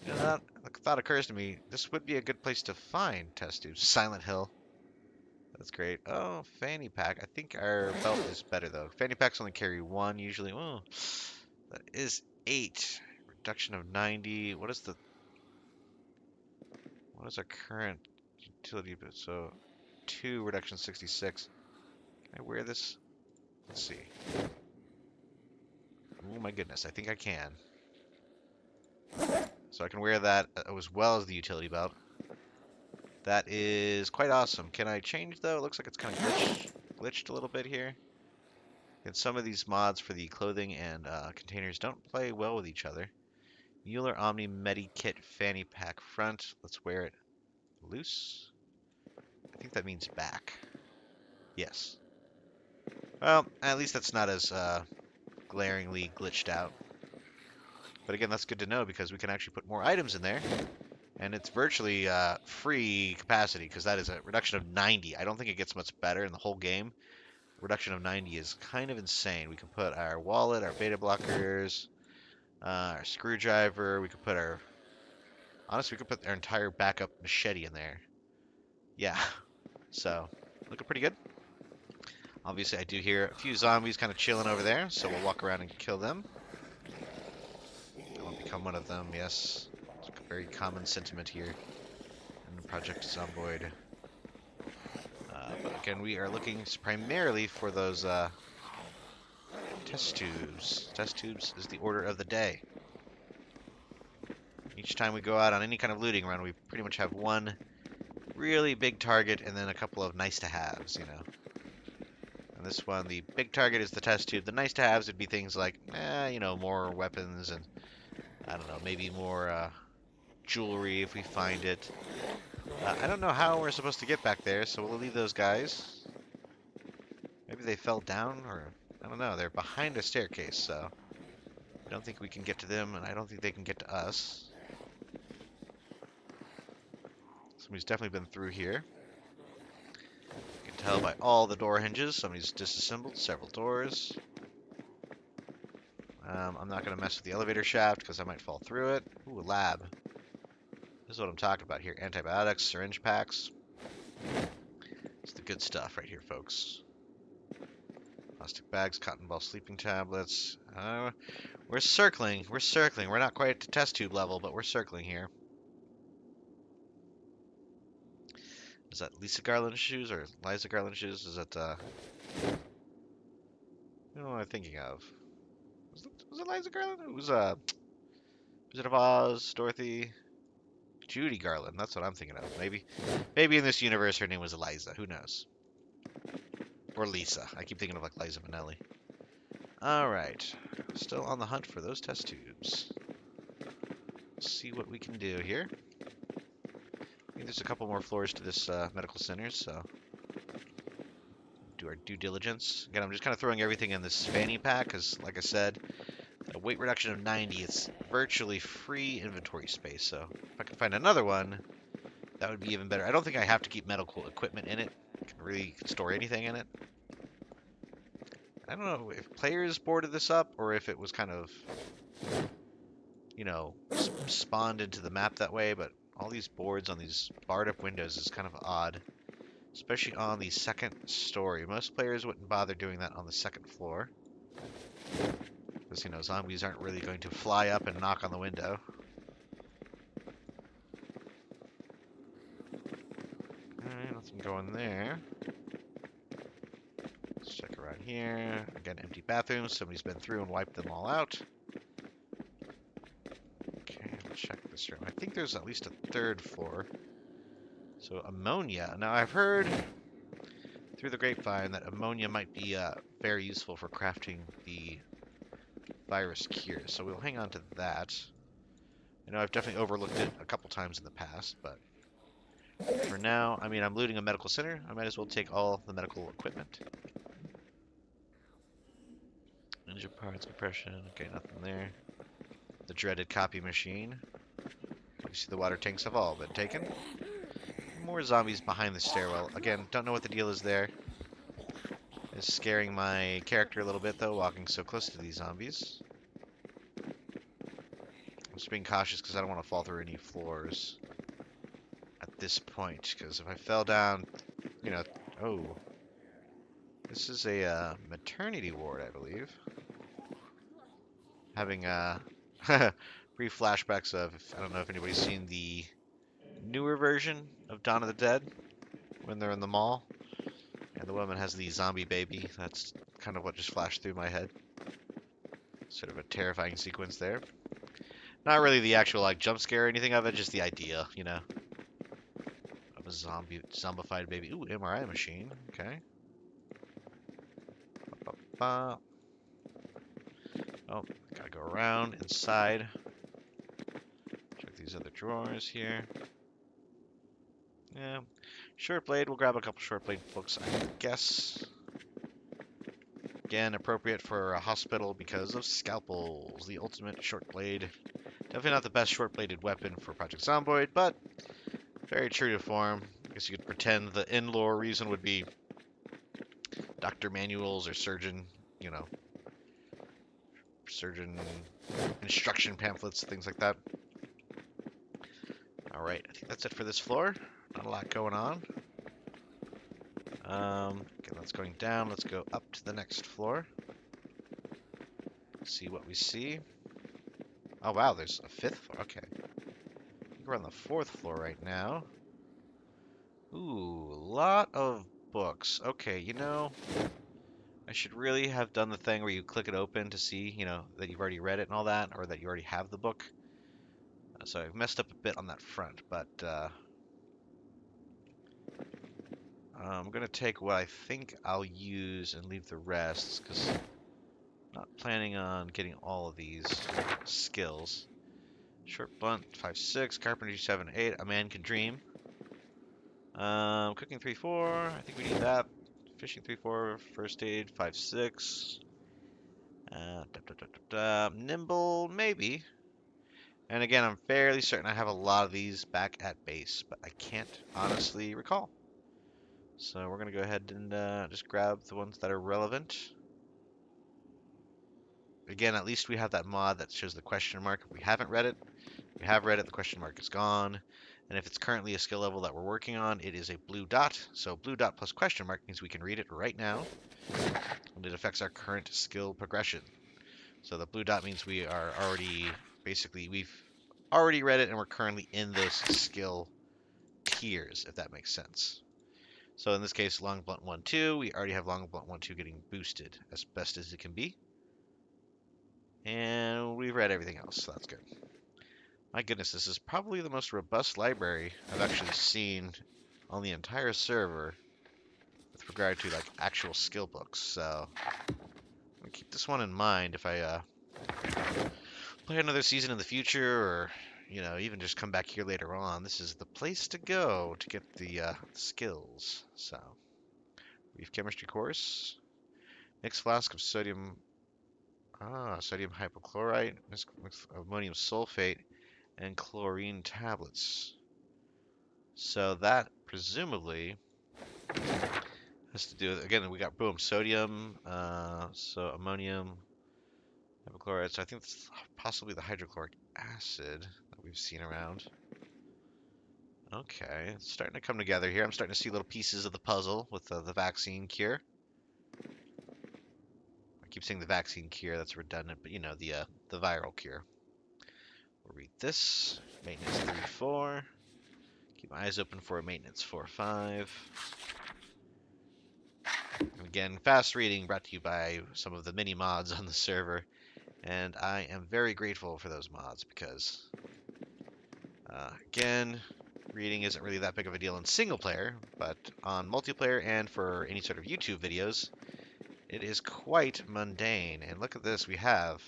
You know, that thought occurs to me. This would be a good place to find test tubes. Silent Hill. That's great. Oh, fanny pack. I think our belt is better though. Fanny packs only carry one usually. Oh, that is 8. Reduction of 90. What is our current utility bit? So 2 reduction 66. Can I wear this? Let's see. Oh my goodness, I think I can. So I can wear that as well as the utility belt. That is quite awesome. Can I change though? It looks like it's kind of glitched a little bit here. And some of these mods for the clothing and containers don't play well with each other. Mueller Omni Medi Kit Fanny Pack Front. Let's wear it loose. I think that means back. Yes. Well, at least that's not as glaringly glitched out. But again, that's good to know because we can actually put more items in there. And it's virtually free capacity because that is a reduction of 90. I don't think it gets much better in the whole game. Reduction of 90 is kind of insane. We can put our wallet, our beta blockers, our screwdriver. We could put our... Honestly, we could put our entire backup machete in there. Yeah. So, looking pretty good. Obviously, I do hear a few zombies kind of chilling over there, so we'll walk around and kill them. I won't become one of them, yes. It's a very common sentiment here in Project Zomboid. But again, we are looking primarily for those test tubes. Test tubes is the order of the day. Each time we go out on any kind of looting run, we pretty much have one really big target and then a couple of nice-to-haves, you know. And this one, the big target is the test tube. The nice-to-haves would be things like, you know, more weapons and, I don't know, maybe more jewelry if we find it. I don't know how we're supposed to get back there, so we'll leave those guys. Maybe they fell down, or I don't know. They're behind a staircase, so I don't think we can get to them, and I don't think they can get to us. Somebody's definitely been through here. You can tell by all the door hinges. Somebody's disassembled several doors. I'm not going to mess with the elevator shaft because I might fall through it. Ooh, a lab. This is what I'm talking about here. Antibiotics, syringe packs. It's the good stuff right here, folks. Plastic bags, cotton ball sleeping tablets. We're circling. We're circling. We're not quite at the test tube level, but we're circling here. Is that Lisa Garland's shoes or Liza Garland's shoes? Is that, who am I thinking of? Was it Liza Garland? It was, Wizard of Oz, Dorothy, Judy Garland. That's what I'm thinking of. Maybe in this universe her name was Eliza. Who knows? Or Lisa. I keep thinking of like Liza Minnelli. Alright. Still on the hunt for those test tubes. Let's see what we can do here. I think there's a couple more floors to this medical center, so do our due diligence. Again, I'm just kind of throwing everything in this fanny pack because, like I said, a weight reduction of 90, it's virtually free inventory space. So if I could find another one, that would be even better. I don't think I have to keep medical equipment in it. I can really store anything in it. I don't know if players boarded this up or if it was kind of, you know, spawned into the map that way, but all these boards on these barred up windows is kind of odd, especially on the second story. Most players wouldn't bother doing that on the second floor because, you know, zombies aren't really going to fly up and knock on the window. Alright, nothing going there. Let's check around here. Again, empty bathrooms. Somebody's been through and wiped them all out. Okay, let's check this room. I think there's at least a third floor. So ammonia. Now I've heard through the grapevine that ammonia might be very useful for crafting the virus cure. So we'll hang on to that. I know I've definitely overlooked it a couple times in the past, but for now, I mean, I'm looting a medical center. I might as well take all the medical equipment. Ninja parts, compression. Okay, nothing there. The dreaded copy machine. You see the water tanks have all been taken. more zombies behind the stairwell. Again, don't know what the deal is there. It's scaring my character a little bit, though, walking so close to these zombies. I'm just being cautious because I don't want to fall through any floors at this point. Because if I fell down, you know... Oh. This is a maternity ward, I believe. Having brief flashbacks of... I don't know if anybody's seen the newer version of Dawn of the Dead when they're in the mall. And the woman has the zombie baby. That's kind of what just flashed through my head. Sort of a terrifying sequence there. Not really the actual like jump scare or anything of it, just the idea, you know, of a zombified baby. Ooh, MRI machine. Okay. Ba-ba-ba. Oh, gotta go around inside. Check these other drawers here. Yeah, short blade. We'll grab a couple short blade books, I guess. Again, appropriate for a hospital because of scalpels. The ultimate short blade. Definitely not the best short-bladed weapon for Project Zomboid, but very true to form. I guess you could pretend the in-lore reason would be doctor manuals or surgeon, you know, surgeon instruction pamphlets, things like that. All right, I think that's it for this floor. Not a lot going on. Okay, that's going down. Let's go up to the next floor. See what we see. Oh, wow, there's a fifth floor. Okay. I think we're on the fourth floor right now. Ooh, a lot of books. Okay, you know, I should really have done the thing where you click it open to see, you know, that you've already read it and all that, or that you already have the book. So I've messed up a bit on that front, but I'm going to take what I think I'll use and leave the rest, because I'm not planning on getting all of these skills. Short blunt, 5-6, carpentry 7-8, a man can dream. Cooking 3-4, I think we need that. Fishing 3-4, first aid 5-6. Nimble, maybe. And again, I'm fairly certain I have a lot of these back at base, but I can't honestly recall. So we're going to go ahead and just grab the ones that are relevant. Again, at least we have that mod that shows the question mark. If we haven't read it, we have read it, the question mark is gone. And if it's currently a skill level that we're working on, it is a blue dot. So blue dot plus question mark means we can read it right now. And it affects our current skill progression. So the blue dot means we are already, basically, we've already read it and we're currently in those skill tiers, if that makes sense. So in this case, long blunt 1-2, we already have long blunt 1-2 getting boosted as best as it can be. And we've read everything else, so that's good. My goodness, this is probably the most robust library I've actually seen on the entire server with regard to like actual skill books. So I'm gonna keep this one in mind if I play another season in the future, or you know, even just come back here later on. This is the place to go to get the skills. So brief chemistry course, mixed flask of sodium hypochlorite, mixed ammonium sulfate, and chlorine tablets. So that presumably has to do with, again, we got boom, sodium, so ammonium hypochlorite. So I think that's possibly the hydrochloric acid that we've seen around. Okay, it's starting to come together here. I'm starting to see little pieces of the puzzle with the vaccine cure. I keep saying the vaccine cure, that's redundant, but you know, the viral cure. We'll read this. Maintenance 3-4. Keep my eyes open for a maintenance 4-5. Again, fast reading brought to you by some of the mini mods on the server. And I am very grateful for those mods because, again, reading isn't really that big of a deal in single player, but on multiplayer and for any sort of YouTube videos, it is quite mundane. And look at this, we have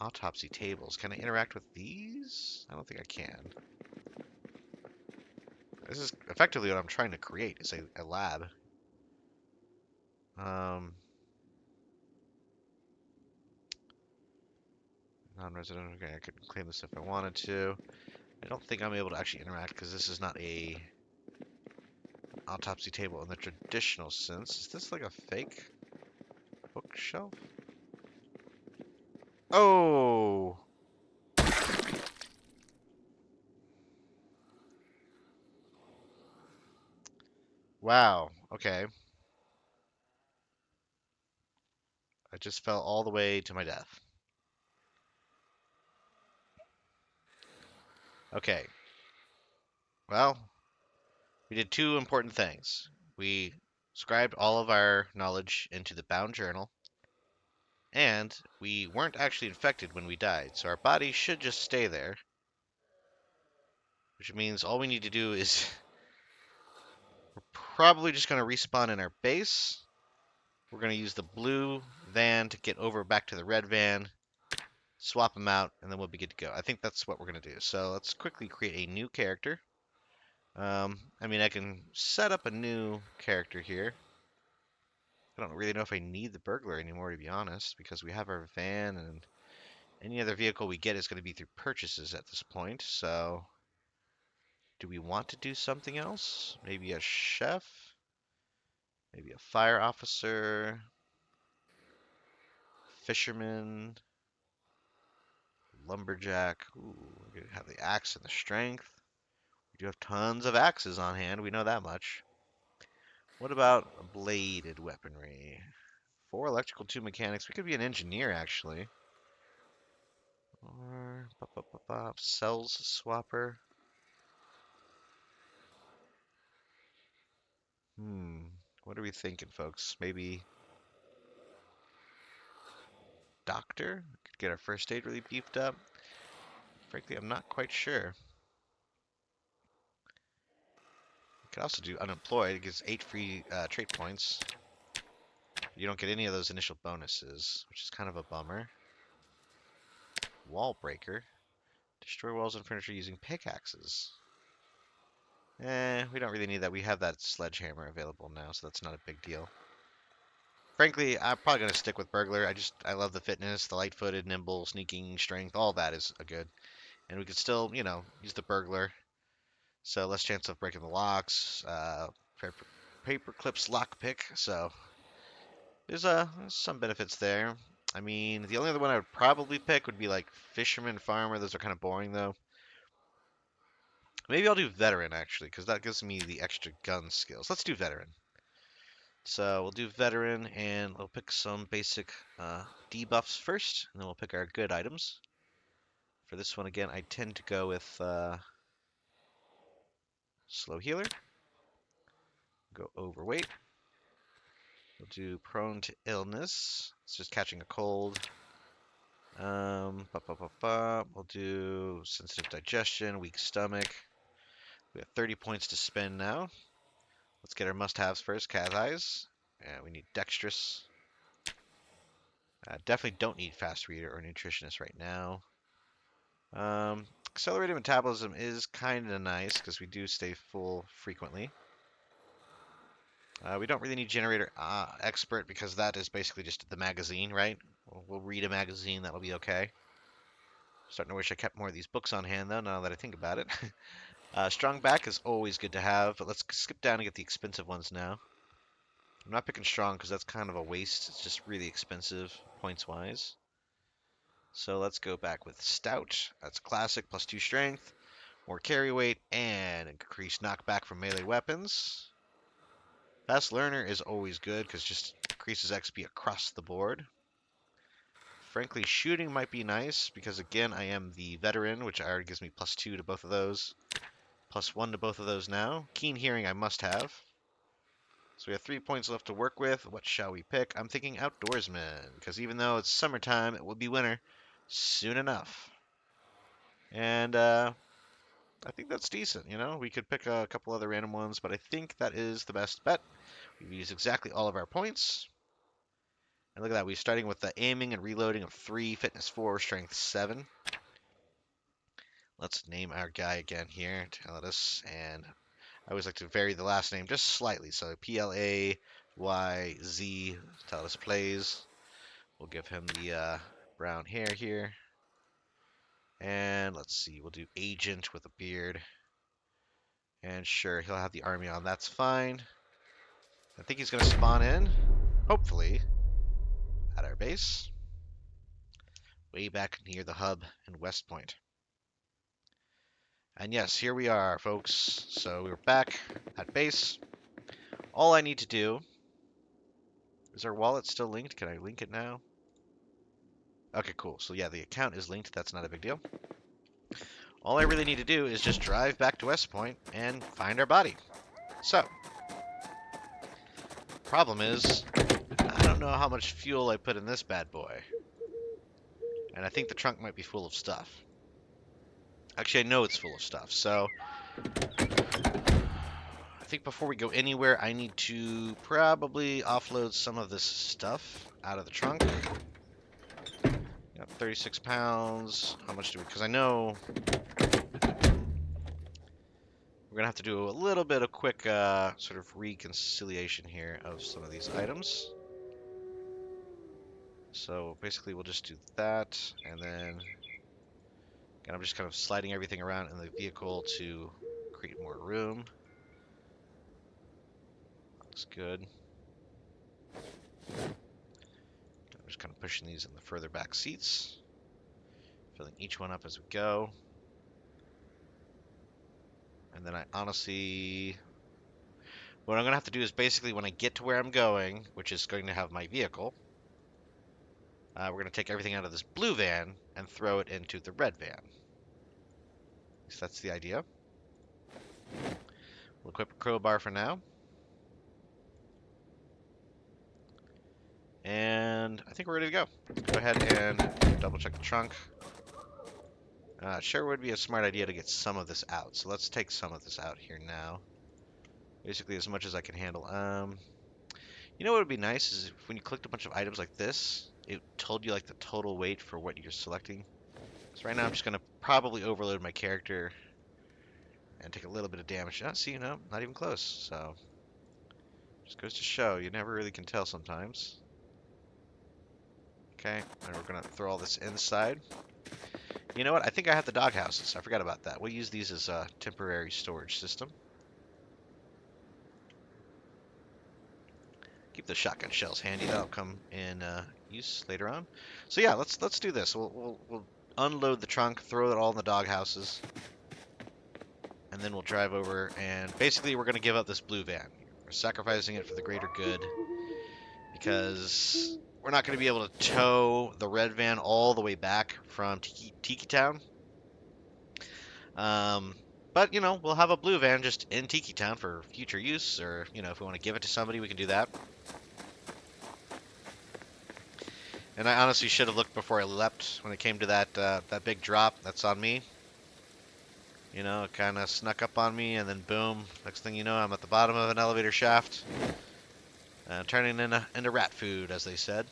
autopsy tables. Can I interact with these? I don't think I can. This is effectively what I'm trying to create, is a lab. Non-resident, okay, I could claim this if I wanted to. I don't think I'm able to actually interact because this is not a autopsy table in the traditional sense. Is this like a fake bookshelf? Oh! Wow. Okay. I just fell all the way to my death. Okay. Well, we did two important things. We scribed all of our knowledge into the bound journal, and we weren't actually infected when we died, so our body should just stay there. Which means all we need to do is we're probably just going to respawn in our base. We're going to use the blue van to get over back to the red van, swap them out, and then we'll be good to go. I think that's what we're going to do. So let's quickly create a new character. I mean, I can set up a new character here. I don't really know if I need the burglar anymore, to be honest, because we have our van, and any other vehicle we get is going to be through purchases at this point. So do we want to do something else? Maybe a chef? Maybe a fire officer? Fisherman? Lumberjack? Ooh, we're going to have the axe and the strength. We do have tons of axes on hand, we know that much. What about bladed weaponry? 4 electrical, 2 mechanics. We could be an engineer, actually. Or cells swapper. What are we thinking, folks? Maybe doctor? Could get our first aid really beefed up. Frankly, I'm not quite sure. We could also do unemployed. It gives 8 free trait points. You don't get any of those initial bonuses, which is kind of a bummer. Wall breaker. Destroy walls and furniture using pickaxes. We don't really need that. We have that sledgehammer available now, so that's not a big deal. Frankly, I'm probably going to stick with burglar. I love the fitness, the light-footed, nimble, sneaking, strength. All that is a good. And we could still, use the burglar. So less chance of breaking the locks. Paper clips lockpick. So there's some benefits there. I mean, the only other one I would probably pick would be like fisherman, farmer. Those are kind of boring though. Maybe I'll do veteran actually, because that gives me the extra gun skills. Let's do veteran. So we'll do veteran, and we'll pick some basic debuffs first, and then we'll pick our good items. For this one, again, I tend to go with slow healer. Go overweight. We'll do prone to illness. It's just catching a cold. We'll do sensitive digestion, weak stomach. We have 30 points to spend now. Let's get our must-haves first. Cat eyes. And we need dexterous. Definitely don't need fast reader or nutritionist right now. Accelerated metabolism is kind of nice because we do stay full frequently. We don't really need generator expert because that is basically just the magazine, right? We'll read a magazine, that'll be okay. Starting to wish I kept more of these books on hand though, now that I think about it. Strong back is always good to have, but let's skip down and get the expensive ones now. I'm not picking strong because that's kind of a waste. It's just really expensive points-wise. So let's go back with stout. That's classic, plus 2 strength. More carry weight, and increased knockback from melee weapons. Fast learner is always good, because just increases XP across the board. Frankly, shooting might be nice, because again, I am the veteran, which already gives me plus 2 to both of those. Plus 1 to both of those now. Keen hearing I must have. So we have 3 points left to work with. What shall we pick? I'm thinking outdoorsman, because even though it's summertime, it will be winter soon enough. And I think that's decent, We could pick a couple other random ones, but I think that is the best bet. We've used exactly all of our points. And look at that, we're starting with the aiming and reloading of 3, fitness 4, strength 7. Let's name our guy again here, Tallidus, and I always like to vary the last name just slightly. So Playz, Tallidus plays. We'll give him the brown hair here. And let's see, we'll do agent with a beard. And sure, he'll have the army on. That's fine. I think he's going to spawn in, hopefully, at our base. Way back near the hub in West Point. And yes, here we are, folks. So we're back at base. All I need to do... Is our wallet still linked? Can I link it now? Okay, cool. So yeah, the account is linked. That's not a big deal. All I really need to do is just drive back to West Point and find our body. So, problem is, I don't know how much fuel I put in this bad boy. And I think the trunk might be full of stuff. Actually, I know it's full of stuff, so... I think before we go anywhere, I need to probably offload some of this stuff out of the trunk. Got 36 pounds. How much do we... Because I know... We're going to have to do a little bit of quick sort of reconciliation here of some of these items. So basically we'll just do that, and then again, I'm just kind of sliding everything around in the vehicle to create more room. Looks good. I'm just kind of pushing these in the further back seats, filling each one up as we go. And then I honestly... What I'm going to have to do is basically when I get to where I'm going, which is going to have my vehicle, we're going to take everything out of this blue van and throw it into the red van. So that's the idea. We'll equip a crowbar for now. And I think we're ready to go. Go ahead and double check the trunk. Sure would be a smart idea to get some of this out. So let's take some of this out here now. Basically as much as I can handle. You know what would be nice is if when you clicked a bunch of items like this, it told you like the total weight for what you're selecting. So right now I'm just going to probably overload my character and take a little bit of damage. See, no, not even close. So just goes to show you never really can tell sometimes. Okay, and we're going to throw all this inside. You know what? I think I have the dog houses. I forgot about that. We'll use these as a temporary storage system. Keep the shotgun shells handy. That'll come in use later on. So yeah, let's do this. We'll unload the trunk, throw it all in the dog houses, and then we'll drive over. And basically, we're going to give up this blue van. We're sacrificing it for the greater good because we're not going to be able to tow the red van all the way back from Tiki Town. But, you know, we'll have a blue van just in Tiki Town for future use, or, you know, if we want to give it to somebody, we can do that. And I honestly should have looked before I leapt when it came to that big drop. That's on me. You know, it kind of snuck up on me, and then boom, next thing you know, I'm at the bottom of an elevator shaft, turning into rat food, as they said.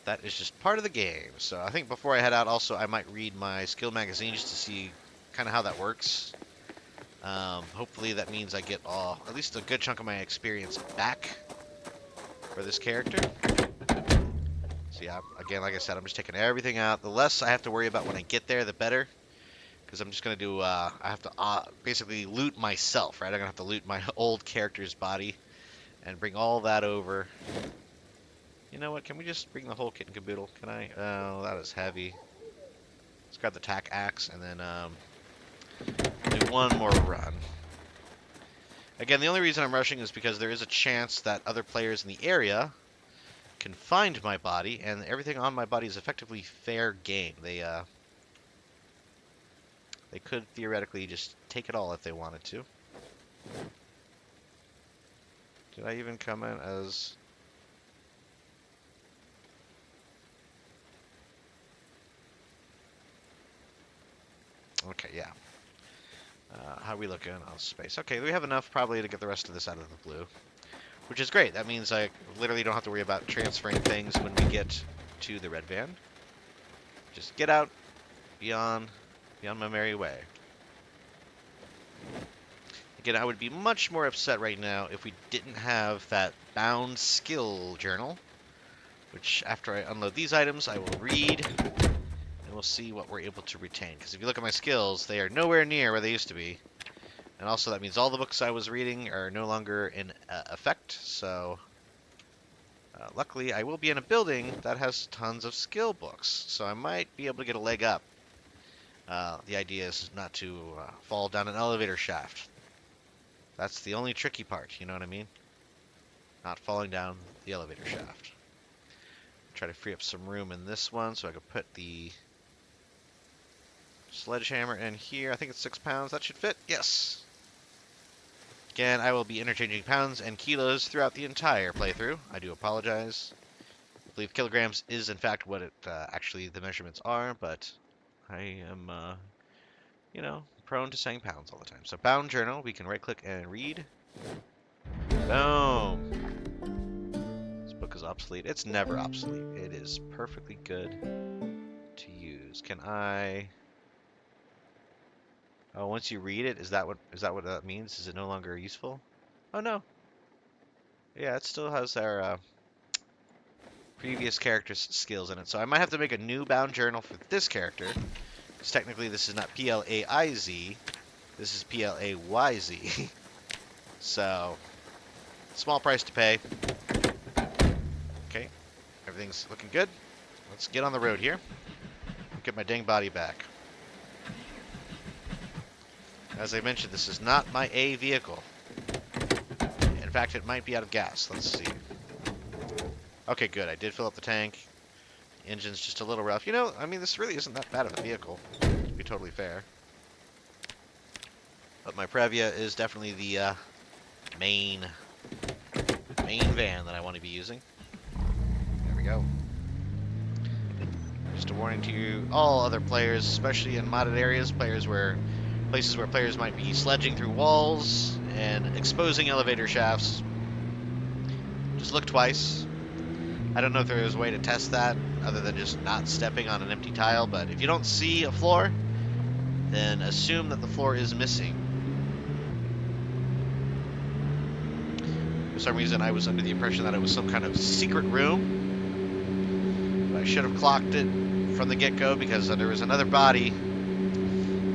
That is just part of the game. So I think before I head out, also, I might read my skill magazine just to see kind of how that works. Hopefully that means I get at least a good chunk of my experience back for this character. So yeah, again, like I said, I'm just taking everything out. The less I have to worry about when I get there, the better. Because I'm just going to do, I have to basically loot myself, right? I'm going to have to loot my old character's body and bring all that over. You know what? Can we just bring the whole kit and caboodle? Can I? Oh, that is heavy. Let's grab the tack axe and then do one more run. Again, the only reason I'm rushing is because there is a chance that other players in the area can find my body, and everything on my body is effectively fair game. They could theoretically just take it all if they wanted to. Did I even come in as... Okay, yeah. How are we looking on space? Okay, we have enough probably to get the rest of this out of the blue, which is great. That means I literally don't have to worry about transferring things when we get to the red van. Just get out, beyond my merry way. Again, I would be much more upset right now if we didn't have that bound skill journal, which after I unload these items, I will read, and we'll see what we're able to retain. Because if you look at my skills, they are nowhere near where they used to be. And also that means all the books I was reading are no longer in effect, so luckily I will be in a building that has tons of skill books, so I might be able to get a leg up. The idea is not to fall down an elevator shaft. That's the only tricky part, you know what I mean? Not falling down the elevator shaft. Try to free up some room in this one so I can put the sledgehammer in here. I think it's 6 pounds. That should fit. Yes. Again, I will be interchanging pounds and kilos throughout the entire playthrough. I do apologize. I believe kilograms is in fact what it actually the measurements are, but I am, you know, prone to saying pounds all the time. So bound journal, we can right click and read. Boom. This book is obsolete. It's never obsolete. It is perfectly good to use. Can I... Oh, once you read it, is that what that means? Is it no longer useful? Oh no. Yeah, it still has our previous character's skills in it. So I might have to make a new bound journal for this character. Because technically this is not P-L-A-I-Z. This is P-L-A-Y-Z. So, small price to pay. Okay, everything's looking good. Let's get on the road here. Get my dang body back. As I mentioned, this is not my A vehicle. In fact, it might be out of gas. Let's see. Okay, good. I did fill up the tank. The engine's just a little rough. You know, I mean, this really isn't that bad of a vehicle, to be totally fair. But my Previa is definitely the main van that I want to be using. There we go. Just a warning to you, all other players, especially in modded areas, places where players might be sledging through walls and exposing elevator shafts. Just look twice. I don't know if there is a way to test that other than just not stepping on an empty tile, but if you don't see a floor, then assume that the floor is missing. For some reason, I was under the impression that it was some kind of secret room. But I should have clocked it from the get-go because there was another body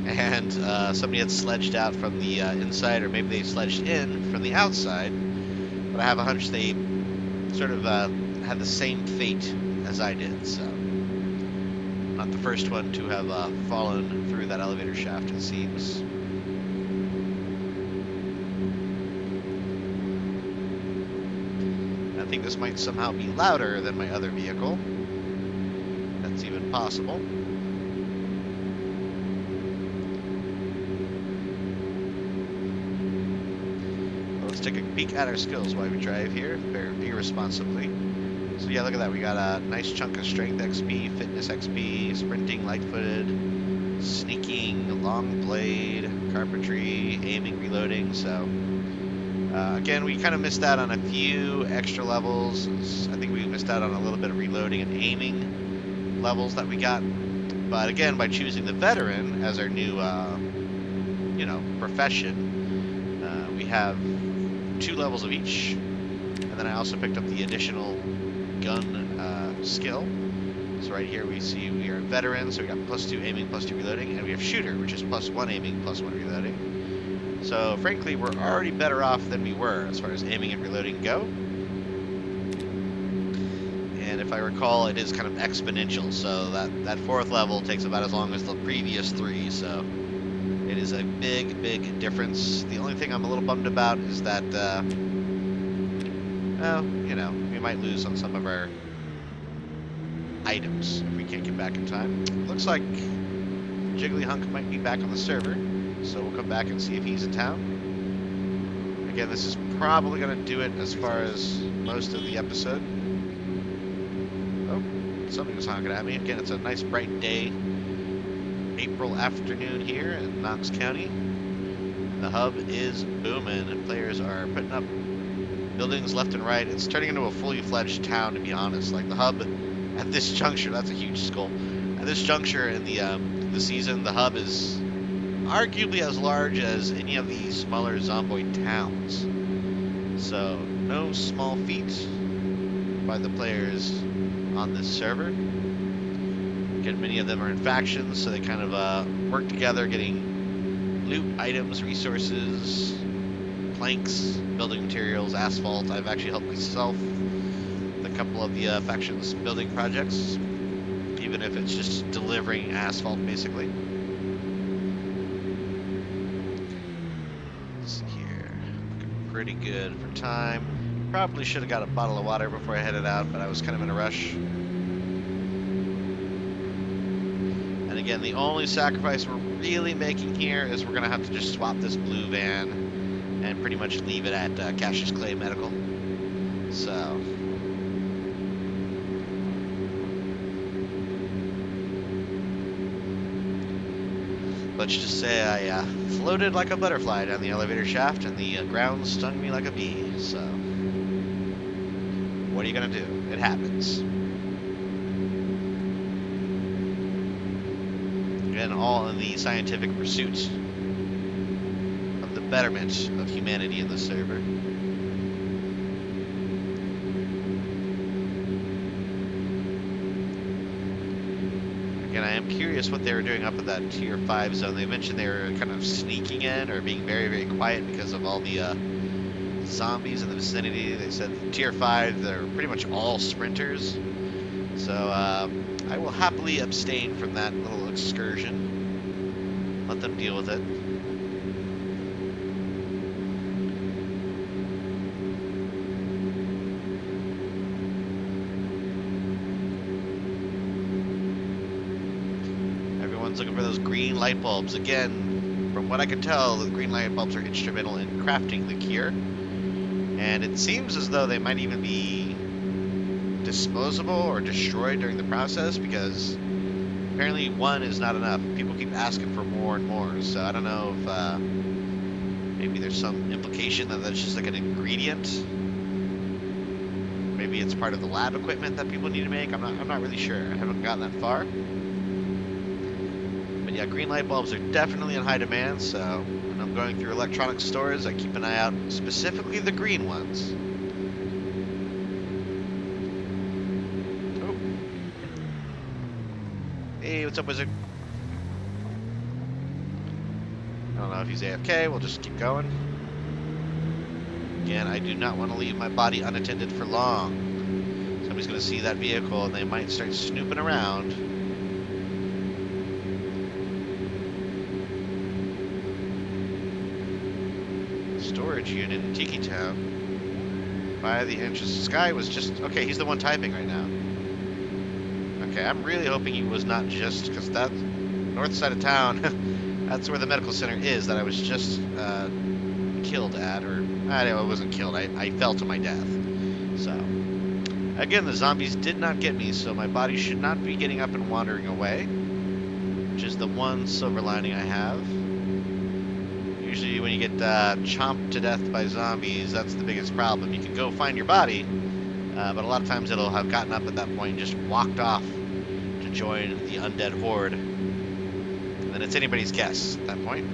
and somebody had sledged out from the inside, or maybe they sledged in from the outside. But I have a hunch they sort of had the same fate as I did, so not the first one to have fallen through that elevator shaft, it seems. I think this might somehow be louder than my other vehicle. That's even possible. Let's take a peek at our skills while we drive here, very irresponsibly. So yeah, look at that. We got a nice chunk of strength XP, fitness XP, sprinting, light-footed, sneaking, long blade, carpentry, aiming, reloading. So again, we kind of missed out on a few extra levels. I think we missed out on a little bit of reloading and aiming levels that we got. But again, by choosing the veteran as our new, you know, profession, we have 2 levels of each, and then I also picked up the additional gun skill. So right here we see we are veteran, so we got +2 aiming, +2 reloading, and we have shooter, which is +1 aiming, +1 reloading. So frankly, we're already better off than we were as far as aiming and reloading go. And if I recall, it is kind of exponential, so that 4th level takes about as long as the previous 3, so it is a big difference. The only thing I'm a little bummed about is that, well, you know, we might lose on some of our items if we can't get back in time. Looks like Jiggly Hunk might be back on the server, so we'll come back and see if he's in town. Again, this is probably going to do it as far as most of the episode. Oh, somebody was honking at me. Again, it's a nice bright day. April afternoon here in Knox County. The hub is booming and players are putting up buildings left and right. It's turning into a fully fledged town, to be honest. Like the hub at this juncture, that's a huge skull. At this juncture in the season, the hub is arguably as large as any of the smaller Zomboid towns. So no small feat by the players on this server. Again, many of them are in factions, so they kind of work together, getting loot, items, resources, planks, building materials, asphalt. I've actually helped myself with a couple of the factions building projects, even if it's just delivering asphalt, basically. Let's see here. Looking pretty good for time. Probably should have got a bottle of water before I headed out, but I was kind of in a rush. And again, the only sacrifice we're really making here is we're going to have to just swap this blue van and pretty much leave it at Cassius Clay Medical. So... let's just say I floated like a butterfly down the elevator shaft and the ground stung me like a bee, so... what are you gonna do? It happens. Again, all in the scientific pursuit of the betterment of humanity in this server. Again, I am curious what they were doing up at that tier 5 zone. They mentioned they were kind of sneaking in or being very, very quiet because of all the zombies in the vicinity. They said tier 5, they're pretty much all sprinters. So I will happily abstain from that little excursion. Let them deal with it. Everyone's looking for those green light bulbs. Again, from what I can tell, the green light bulbs are instrumental in crafting the cure. And it seems as though they might even be disposable or destroyed during the process, because apparently one is not enough. People keep asking for more and more, so I don't know if maybe there's some implication that that's just like an ingredient. Maybe it's part of the lab equipment that people need to make. I'm not really sure. I haven't gotten that far. But yeah, green light bulbs are definitely in high demand, so when I'm going through electronic stores, I keep an eye out, specifically the green ones. Hey, what's up, wizard? I don't know if he's AFK, we'll just keep going. Again, I do not want to leave my body unattended for long. Somebody's going to see that vehicle and they might start snooping around. Storage unit in Tiki Town. By the entrance. This guy was just... okay, he's the one typing right now. Okay, I'm really hoping he was not just, because that north side of town, that's where the medical center is that I was just killed at, or I wasn't killed, I fell to my death. So, again, the zombies did not get me, so my body should not be getting up and wandering away, which is the one silver lining I have. Usually when you get chomped to death by zombies, that's the biggest problem. You can go find your body, but a lot of times it'll have gotten up at that point and just walked off to join the undead horde. And then it's anybody's guess at that point.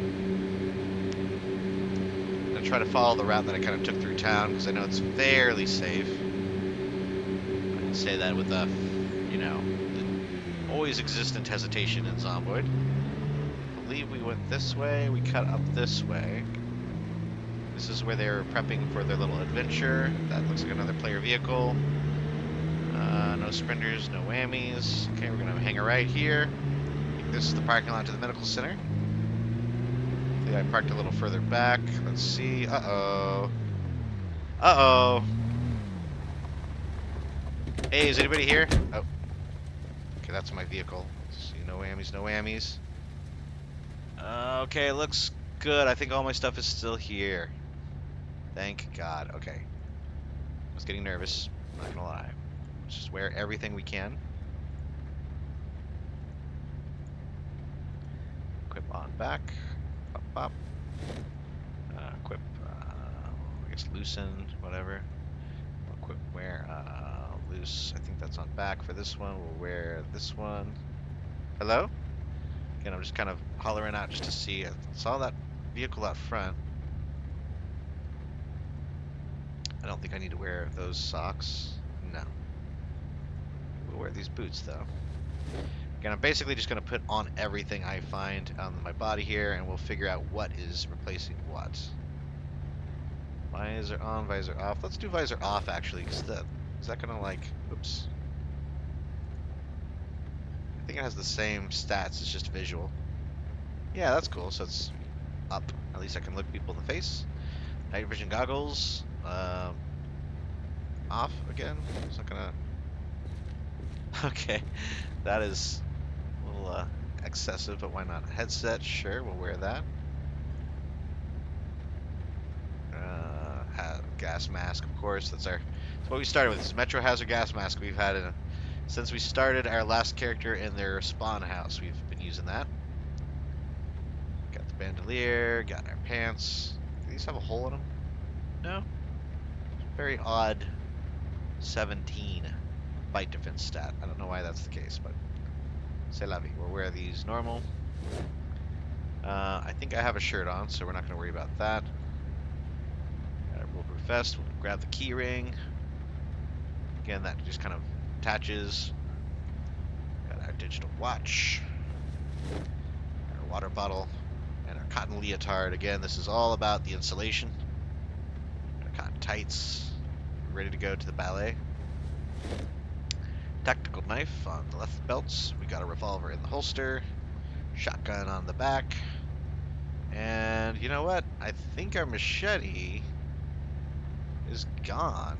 I'm going to try to follow the route that I kind of took through town because I know it's fairly safe. I can say that with a, you know, the always existent hesitation in Zomboid. I believe we went this way, we cut up this way. This is where they're prepping for their little adventure. That looks like another player vehicle. No sprinters, no whammies. Okay, we're gonna hang a right here. I think this is the parking lot to the medical center. Hopefully I parked a little further back. Let's see. Uh-oh. Uh-oh. Hey, is anybody here? Oh. Okay, that's my vehicle. Let's see, no whammies, no whammies. Okay, looks good. I think all my stuff is still here. Thank God. Okay. I was getting nervous. I'm not gonna lie. Let's just wear everything we can. Equip on back. Pop, pop. Equip. I guess loosen. Whatever. We'll equip wear. Loose. I think that's on back for this one. We'll wear this one. Hello? Again, I'm just kind of hollering out just to see. I saw that vehicle out front. I don't think I need to wear those socks. No. We'll wear these boots, though. Again, I'm basically just going to put on everything I find on my body here, and we'll figure out what is replacing what. Visor on, visor off. Let's do visor off, actually, because is that going to, like... Oops. I think it has the same stats, it's just visual. Yeah, that's cool, so it's up. At least I can look people in the face. Night vision goggles. Off again. It's not gonna... Okay, that is a little excessive, but why not? Headset, sure, we'll wear that. Gas mask, of course. That's what we started with. This Metro Hazard gas mask we've had since we started our last character in their spawn house. We've been using that. Got the bandolier, got our pants. Do these have a hole in them? No. Very odd 17 bite defense stat. I don't know why that's the case, but c'est la vie. We'll wear these normal. I think I have a shirt on, so we're not going to worry about that. Got our bulletproof vest. We'll grab the key ring. Again, that just kind of attaches. Got our digital watch. Our water bottle. And our cotton leotard. Again, this is all about the insulation. Our cotton tights. Ready to go to the ballet. Tactical knife on the left belts. We got a revolver in the holster. Shotgun on the back. And you know what? I think our machete is gone.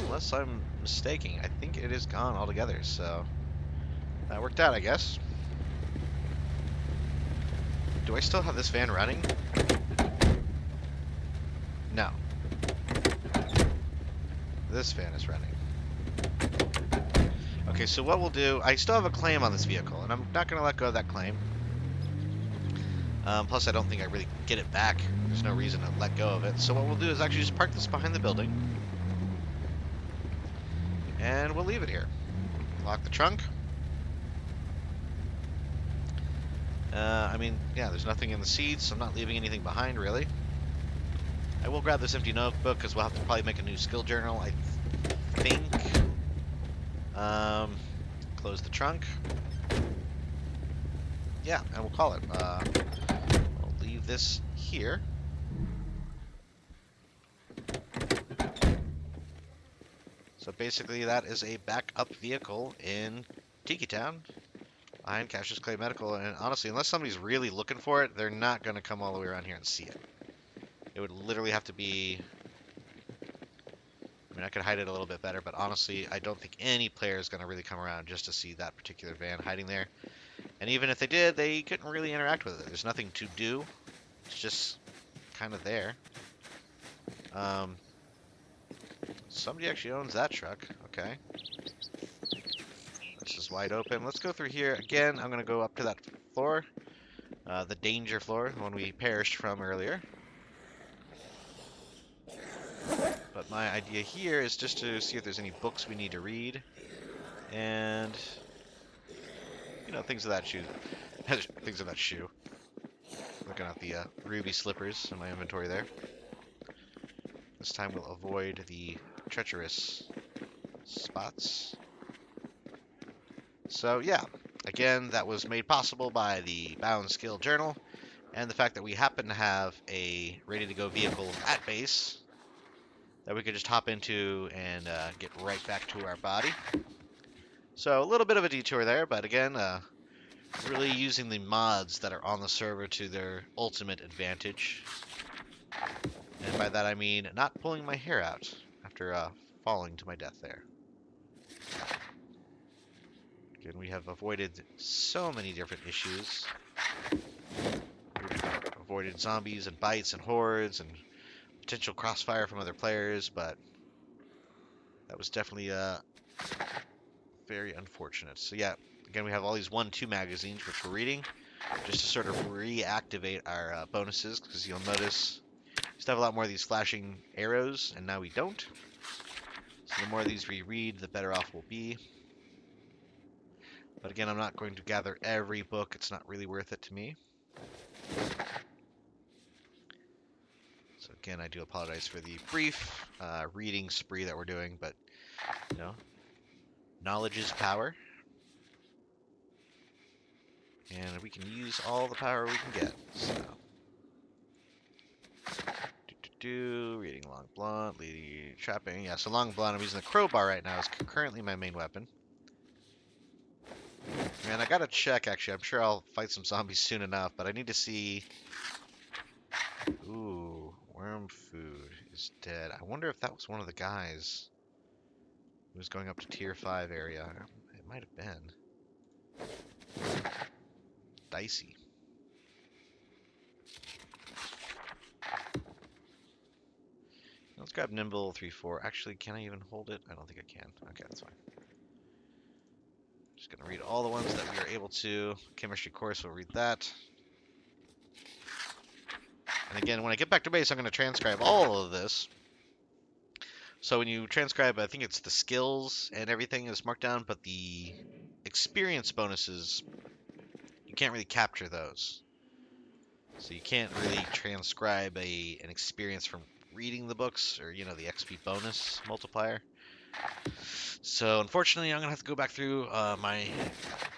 Unless I'm mistaken, I think it is gone altogether, so that worked out, I guess. Do I still have this van running? No. This van is running. Okay, so what we'll do, I still have a claim on this vehicle, and I'm not going to let go of that claim. Plus, I don't think I really get it back. There's no reason to let go of it. So what we'll do is actually just park this behind the building. And we'll leave it here. Lock the trunk. I mean, yeah, there's nothing in the seats. I'm not leaving anything behind, really. I will grab this empty notebook, because we'll have to probably make a new skill journal, I think. Close the trunk. Yeah, and we'll call it. We'll leave this here. So basically that is a backup vehicle in Tiki Town behind Cash's Clay Medical, and honestly, unless somebody's really looking for it, they're not going to come all the way around here and see it. It would literally have to be... I mean, I could hide it a little bit better, but honestly, I don't think any player is going to really come around just to see that particular van hiding there. And even if they did, they couldn't really interact with it. There's nothing to do. It's just kind of there. Somebody actually owns that truck. Okay. This is wide open. Let's go through here. Again, I'm going to go up to that floor. The danger floor, the one we perished from earlier. But my idea here is just to see if there's any books we need to read. And, you know, things of that shoe. Things of that shoe. Looking at the ruby slippers in my inventory there. This time we'll avoid the treacherous spots. So yeah, again, that was made possible by the Bound Skill Journal and the fact that we happen to have a ready-to-go vehicle at base that we could just hop into and get right back to our body. So a little bit of a detour there, but again, really using the mods that are on the server to their ultimate advantage. And by that I mean not pulling my hair out after falling to my death there. Again, we have avoided so many different issues. We've avoided zombies and bites and hordes and potential crossfire from other players, but that was definitely very unfortunate. So yeah, again, we have all these 1-2 magazines which we're reading just to sort of reactivate our bonuses, because you'll notice we used to have a lot more of these flashing arrows, and now we don't. So the more of these we read, the better off we'll be. But again, I'm not going to gather every book. It's not really worth it to me. So Again, I do apologize for the brief reading spree that we're doing, but, you know, knowledge is power. And we can use all the power we can get, so. Reading long blunt, leading, trapping. Yeah, so long blunt, I'm using the crowbar right now. It's currently my main weapon. Man, I gotta check, actually. I'm sure I'll fight some zombies soon enough, but I need to see... Ooh, worm food is dead. I wonder if that was one of the guys who was going up to tier 5 area. It might have been. Dicey. Let's grab Nimble 3-4. Actually, can I even hold it? I don't think I can. Okay, that's fine. Just gonna read all the ones that we are able to. Chemistry course, we'll read that. And again, when I get back to base, I'm gonna transcribe all of this. So when you transcribe, I think it's the skills and everything is marked down, but the experience bonuses, you can't really capture those. So you can't really transcribe an experience from reading the books or, you know, the XP bonus multiplier. So unfortunately, I'm going to have to go back through my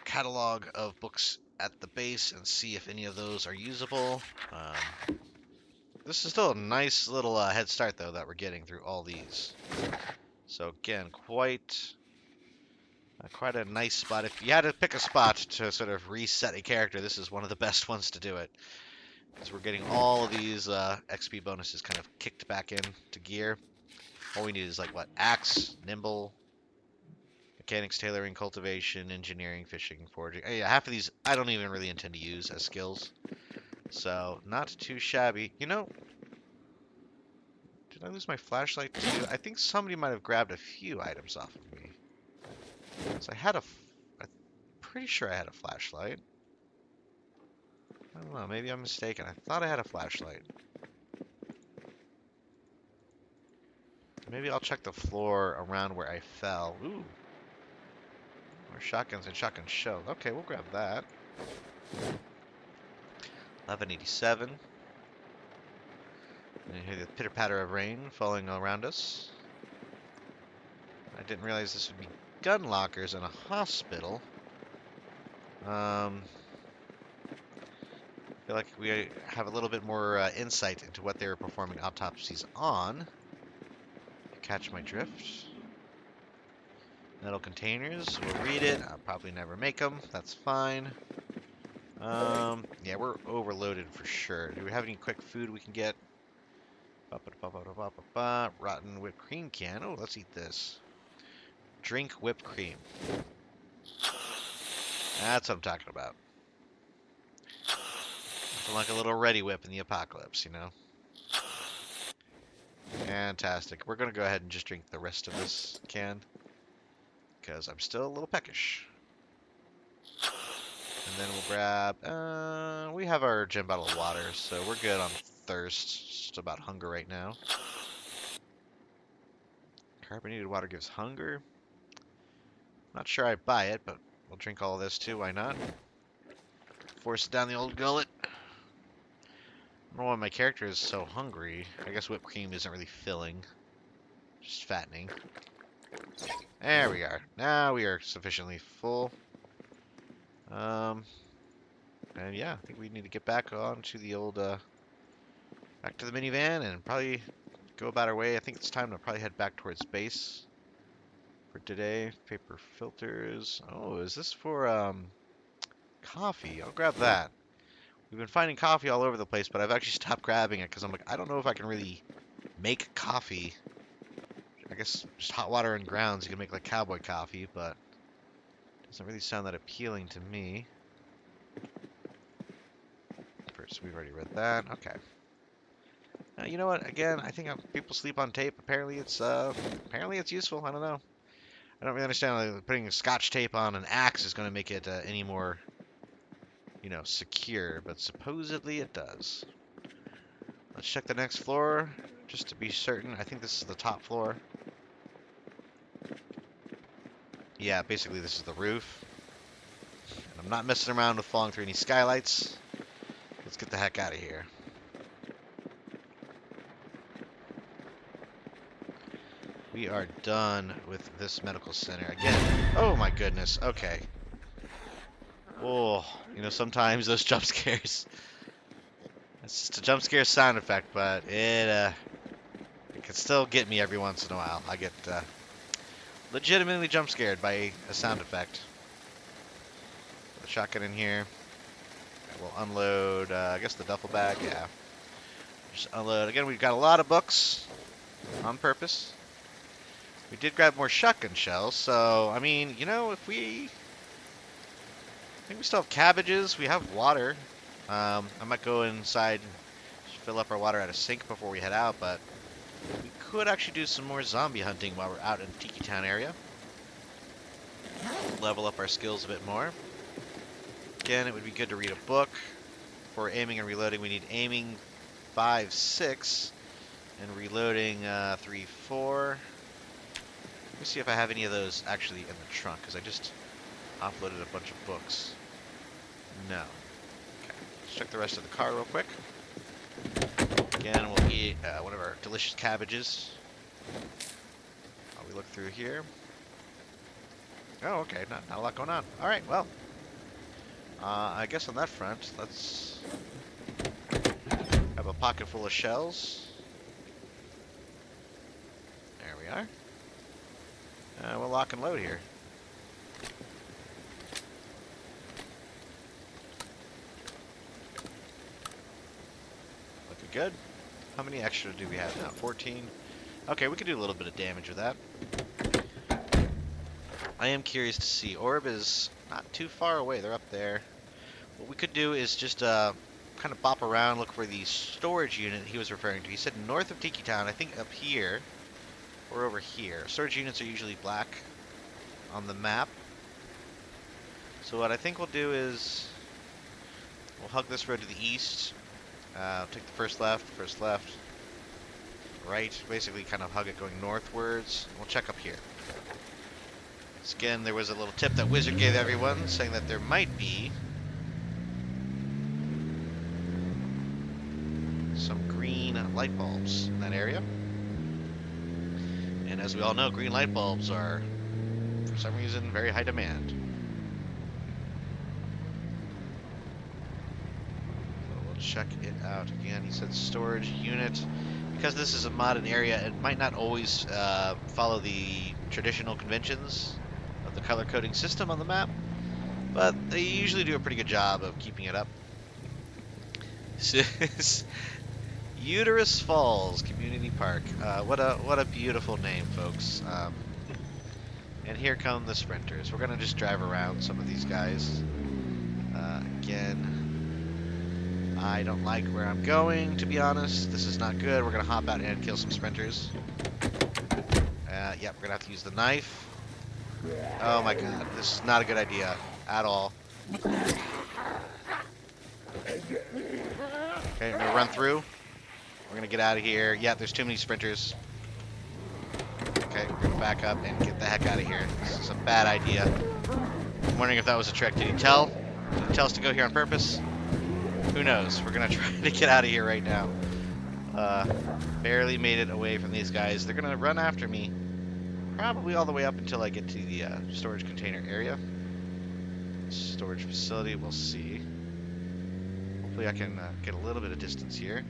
catalog of books at the base and see if any of those are usable. This is still a nice little head start, though, that we're getting through all these. So again, quite a nice spot. If you had to pick a spot to sort of reset a character, this is one of the best ones to do it. Because we're getting all of these XP bonuses kind of kicked back into gear. All we need is like, what, axe, nimble, mechanics, tailoring, cultivation, engineering, fishing, foraging. Oh, yeah, half of these I don't even really intend to use as skills. So, not too shabby. You know, did I lose my flashlight too? I think somebody might have grabbed a few items off of me. So I'm pretty sure I had a flashlight. I don't know, maybe I'm mistaken. I thought I had a flashlight. Maybe I'll check the floor around where I fell. Ooh. More shotguns and shotgun shells. Okay, we'll grab that. 1187. And you hear the pitter-patter of rain falling around us. I didn't realize this would be gun lockers in a hospital. I feel like we have a little bit more insight into what they were performing autopsies on. Catch my drift. Metal containers, we'll read it. I'll probably never make them. That's fine. Yeah, we're overloaded for sure. Do we have any quick food we can get? Rotten whipped cream can. Oh, let's eat this. Drink whipped cream. That's what I'm talking about. Something like a little ready whip in the apocalypse, you know? Fantastic. We're going to go ahead and just drink the rest of this can. Because I'm still a little peckish. And then we'll grab... we have our gem bottle of water, so we're good on thirst. Just about hunger right now. Carbonated water gives hunger. Not sure I buy it, but we'll drink all of this too. Why not? Force it down the old gullet. I don't know why my character is so hungry. I guess whipped cream isn't really filling. Just fattening. There we are. Now we are sufficiently full. And yeah, I think we need to get back onto the old, back to the minivan and probably go about our way. I think it's time to probably head back towards base for today. Paper filters. Oh, is this for, coffee? I'll grab that. We've been finding coffee all over the place, but I've actually stopped grabbing it because I'm like, I don't know if I can really make coffee. I guess just hot water and grounds, you can make like cowboy coffee, but it doesn't really sound that appealing to me. First, we've already read that. Okay. You know what? Again, I think people sleep on tape. Apparently it's useful. I don't know. I don't really understand like, putting scotch tape on an axe is going to make it any more, you know, secure, but supposedly it does. Let's check the next floor just to be certain. I think this is the top floor. Yeah, basically this is the roof. And I'm not messing around with falling through any skylights. Let's get the heck out of here. We are done with this medical center. Again, oh my goodness, okay. Oh, you know, sometimes those jump scares. It's just a jump scare sound effect, but it can still get me every once in a while. I get legitimately jump scared by a sound effect. Put a shotgun in here. We'll unload, I guess the duffel bag, yeah. Just unload. Again, we've got a lot of books on purpose. We did grab more shotgun shells, so, I mean, you know, if we... I think we still have cabbages. We have water. I might go inside, fill up our water at a sink before we head out, but we could actually do some more zombie hunting while we're out in Tiki Town area. Level up our skills a bit more. Again, it would be good to read a book. For aiming and reloading, we need aiming 5, 6, and reloading 3, 4. Let me see if I have any of those actually in the trunk, because I just offloaded a bunch of books. No. Okay, let's check the rest of the car real quick. Again, we'll eat one of our delicious cabbages. While we look through here. Oh, okay, not a lot going on. All right, well, I guess on that front, let's have a pocket full of shells. There we are. We'll lock and load here. Looking good. How many extra do we have now? 14. Okay, we can do a little bit of damage with that. I am curious to see. Orb is not too far away. They're up there. What we could do is just kind of bop around, look for the storage unit he was referring to. He said north of Tiki Town, I think up here or over here. Storage units are usually black on the map. So what I think we'll do is we'll hug this road to the east. Take the first left, right. Basically kind of hug it going northwards. We'll check up here. So again, there was a little tip that Wizard gave everyone saying that there might be some green light bulbs in that area. And as we all know, green light bulbs are, for some reason, very high demand. So we'll check it out again. He said storage unit. Because this is a modded area, it might not always follow the traditional conventions of the color coding system on the map, but they usually do a pretty good job of keeping it up. This is Uterus Falls Community Park. What a beautiful name, folks. And here come the sprinters. We're gonna just drive around some of these guys. Again, I don't like where I'm going, to be honest. This is not good. We're gonna hop out and kill some sprinters. Yep, we're gonna have to use the knife. Oh my god, this is not a good idea at all. Okay, we're gonna run through. We're gonna get out of here. Yeah, there's too many sprinters. Okay, we're gonna back up and get the heck out of here. This is a bad idea. I'm wondering if that was a trick. Did he tell? Did he tell us to go here on purpose? Who knows? We're gonna try to get out of here right now. Barely made it away from these guys. They're gonna run after me. Probably all the way up until I get to the storage container area. Storage facility, we'll see. Hopefully I can get a little bit of distance here.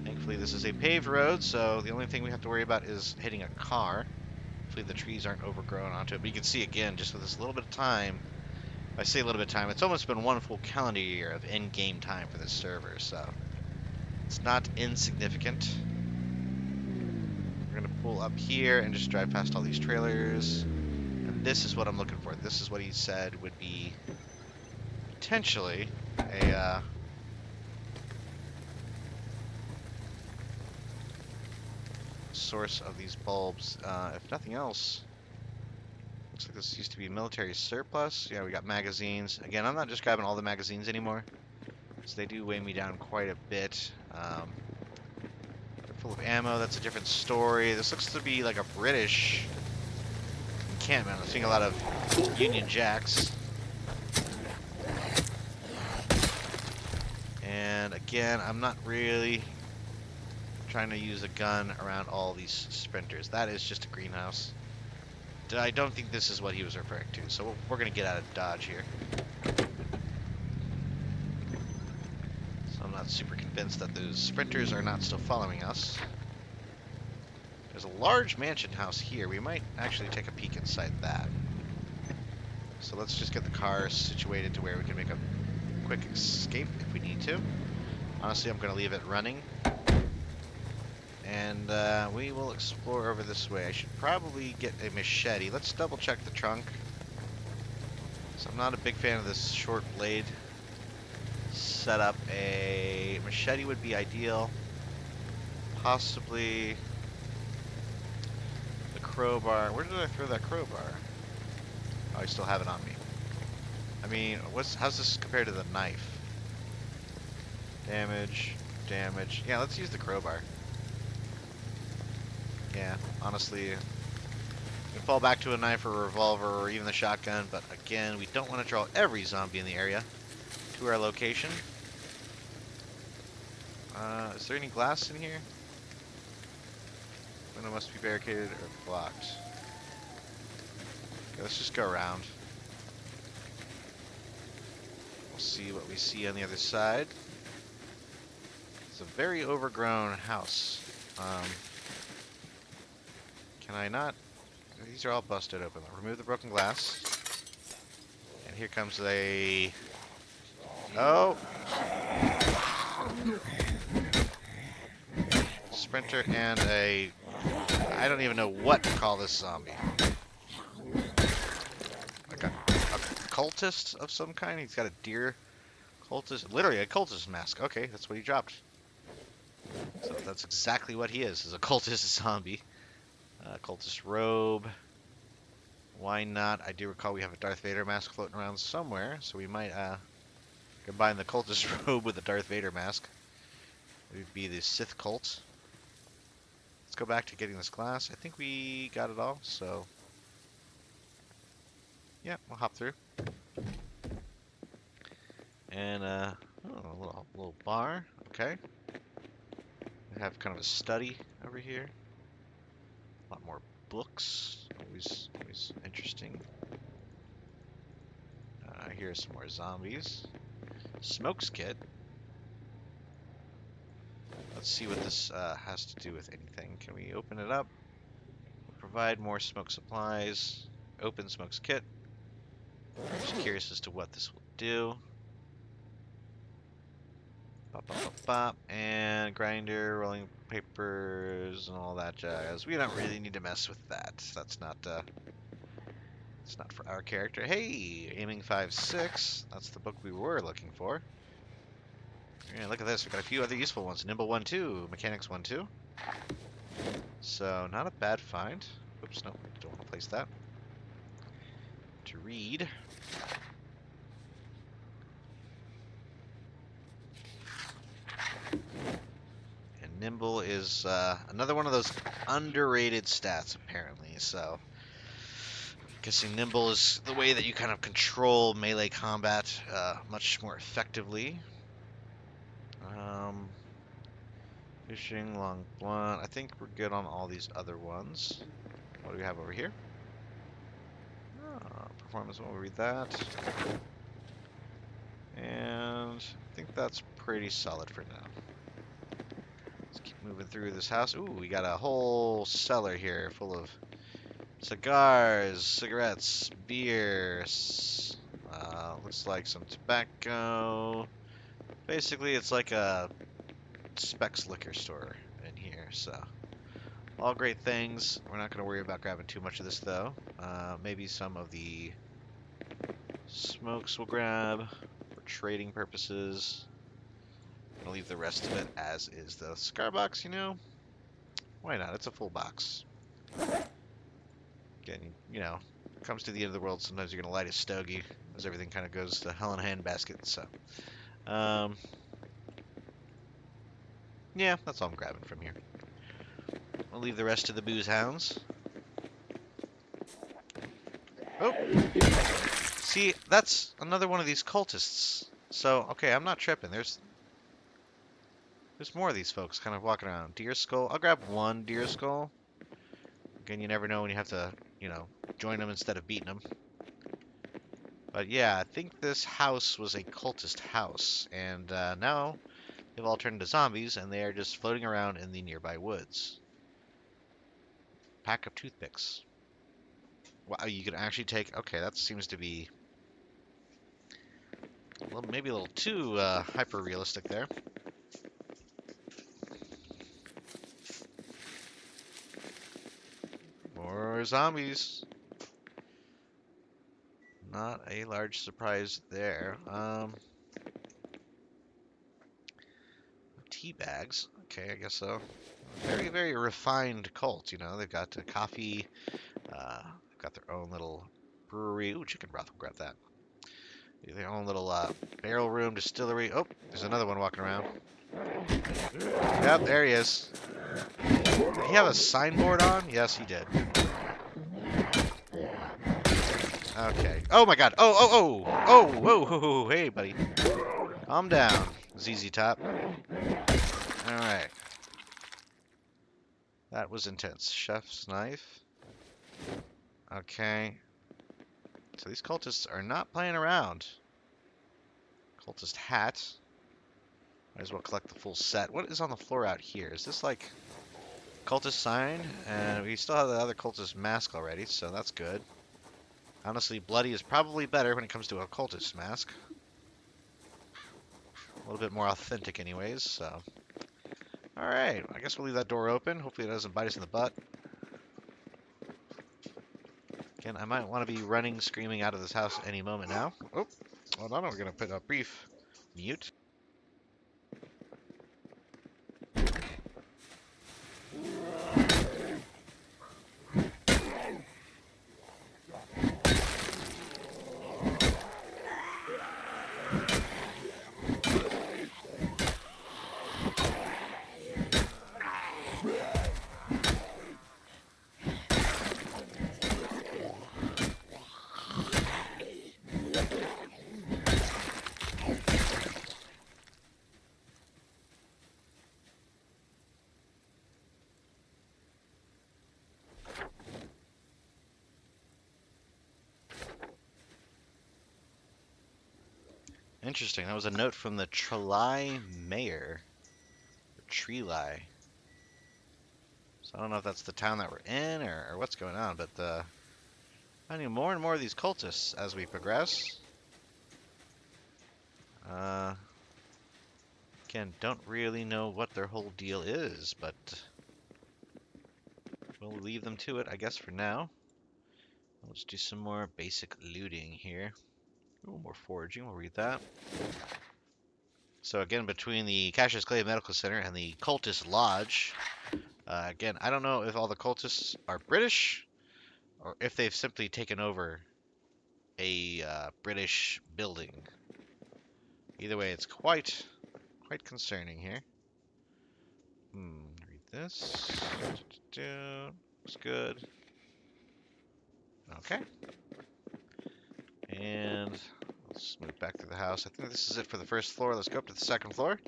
Thankfully this is a paved road, so the only thing we have to worry about is hitting a car. Hopefully the trees aren't overgrown onto it. But you can see again, just with this little bit of time, if I say a little bit of time, it's almost been one full calendar year of in-game time for this server, so it's not insignificant. We're gonna pull up here and just drive past all these trailers. And this is what I'm looking for. This is what he said would be potentially a source of these bulbs. If nothing else, looks like this used to be military surplus. Yeah, we got magazines. Again, I'm not just grabbing all the magazines anymore, so they do weigh me down quite a bit. They're full of ammo. That's a different story. This looks to be like a British encampment. I'm seeing a lot of Union Jacks. And again, I'm not really trying to use a gun around all these sprinters. That is just a greenhouse. I don't think this is what he was referring to, so we're going to get out of dodge here. So I'm not super convinced that those sprinters are not still following us. There's a large mansion house here. We might actually take a peek inside that. So let's just get the cars situated to where we can make a quick escape if we need to. Honestly, I'm going to leave it running. And we will explore over this way. I should probably get a machete. Let's double check the trunk. So I'm not a big fan of this short blade setup. A machete would be ideal. Possibly the crowbar. Where did I throw that crowbar? Oh, I still have it on me. I mean, how's this compared to the knife? Damage, damage. Yeah, let's use the crowbar. Yeah, honestly, you can fall back to a knife or a revolver or even the shotgun, but again, we don't want to draw every zombie in the area to our location. Is there any glass in here? Window must be barricaded or blocked. Okay, let's just go around. We'll see what we see on the other side. It's a very overgrown house. Can I not? These are all busted open. I'll remove the broken glass. And here comes a... Oh! Sprinter and a... I don't even know what to call this zombie. Like a cultist of some kind? He's got a deer cultist. Literally a cultist mask. Okay, that's what he dropped. So that's exactly what he is a cultist zombie. Cultist robe. Why not? I do recall we have a Darth Vader mask floating around somewhere, so we might combine the cultist robe with the Darth Vader mask. It would be the Sith cult. Let's go back to getting this glass. I think we got it all, so yeah, we'll hop through. And oh, a little bar. Okay. We have kind of a study over here. A lot more books. Always interesting. Here's some more zombies. Smokes kit. Let's see what this has to do with anything. Can we open it up? Provide more smoke supplies. Open smokes kit. I'm just curious as to what this will do. Bop, bop, bop, bop. And grinder, rolling papers, and all that jazz. We don't really need to mess with that. That's not for our character. Hey, aiming 5.6. That's the book we were looking for. Yeah, look at this. We've got a few other useful ones. Nimble 1-2, Mechanics 1-2. So not a bad find. Oops, no, don't want to place that. To read. And Nimble is another one of those underrated stats, apparently. So, guessing Nimble is the way that you kind of control melee combat much more effectively. Fishing, long blunt. I think we're good on all these other ones. What do we have over here? Performance, we'll read that. And I think that's pretty solid for now. Let's keep moving through this house. Ooh, we got a whole cellar here full of cigars, cigarettes, beers. Looks like some tobacco. Basically, it's like a Specs liquor store in here, so all great things. We're not going to worry about grabbing too much of this, though. Maybe some of the smokes we'll grab for trading purposes. I'll leave the rest of it as is. The cigar box, you know, why not? It's a full box. Again, you know, comes to the end of the world, sometimes you're going to light a stogie as everything kind of goes to hell in a handbasket, so yeah, that's all I'm grabbing from here. I'll leave the rest to the booze hounds. Oh! See, that's another one of these cultists. So, okay, I'm not tripping. There's more of these folks kind of walking around. Deer skull. I'll grab one deer skull. Again, you never know when you have to, you know, join them instead of beating them. But yeah, I think this house was a cultist house, and now they've all turned into zombies, and they are just floating around in the nearby woods. Pack of toothpicks. Wow, you can actually take... Okay, that seems to be... Well, maybe a little too hyper-realistic there. More zombies. Not a large surprise there. Tea bags. Okay, I guess so. Very, very refined cult, you know. They've got coffee. They've got their own little brewery. Ooh, chicken broth. We'll grab that. Their own little barrel room, distillery. Oh, there's another one walking around. Yep, there he is. Did he have a signboard on? Yes, he did. Okay. Oh my god. Oh, oh, oh. Oh, whoa, whoa, whoa. Hey, buddy. Calm down, ZZ Top. Alright. That was intense. Chef's knife. Okay. So these cultists are not playing around. Cultist hat. Might as well collect the full set. What is on the floor out here? Is this like cultist sign? And we still have the other cultist mask already, so that's good. Honestly, bloody is probably better when it comes to a cultist mask. A little bit more authentic anyways, so. Alright, I guess we'll leave that door open. Hopefully it doesn't bite us in the butt. Again, I might want to be running, screaming out of this house any moment now. Oh, hold on, we're going to put a brief mute. Interesting. That was a note from the Trelai mayor. Trelai. So I don't know if that's the town that we're in or what's going on, but finding more and more of these cultists as we progress. Again, don't really know what their whole deal is, but we'll leave them to it, I guess, for now. Let's do some more basic looting here. Ooh, more foraging. We'll read that. So again, between the Cassius Clay Medical Center and the Cultist Lodge, again, I don't know if all the cultists are British or if they've simply taken over a British building. Either way, it's quite concerning here. Read this. Looks good. Okay. And let's move back to the house. I think this is it for the first floor. Let's go up to the second floor.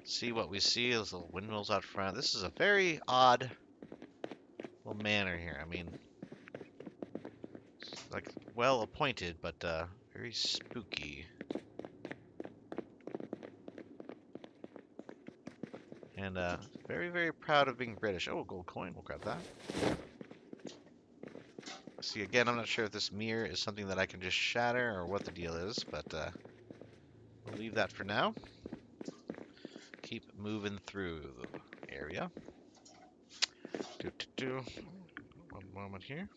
See what we see. Those little windmills out front. This is a very odd little manor here. I mean, it's like well appointed, but very spooky. And very, very proud of being British. Oh, a gold coin. We'll grab that. See, again, I'm not sure if this mirror is something that I can just shatter or what the deal is, but we'll leave that for now. Keep moving through the area. One moment here.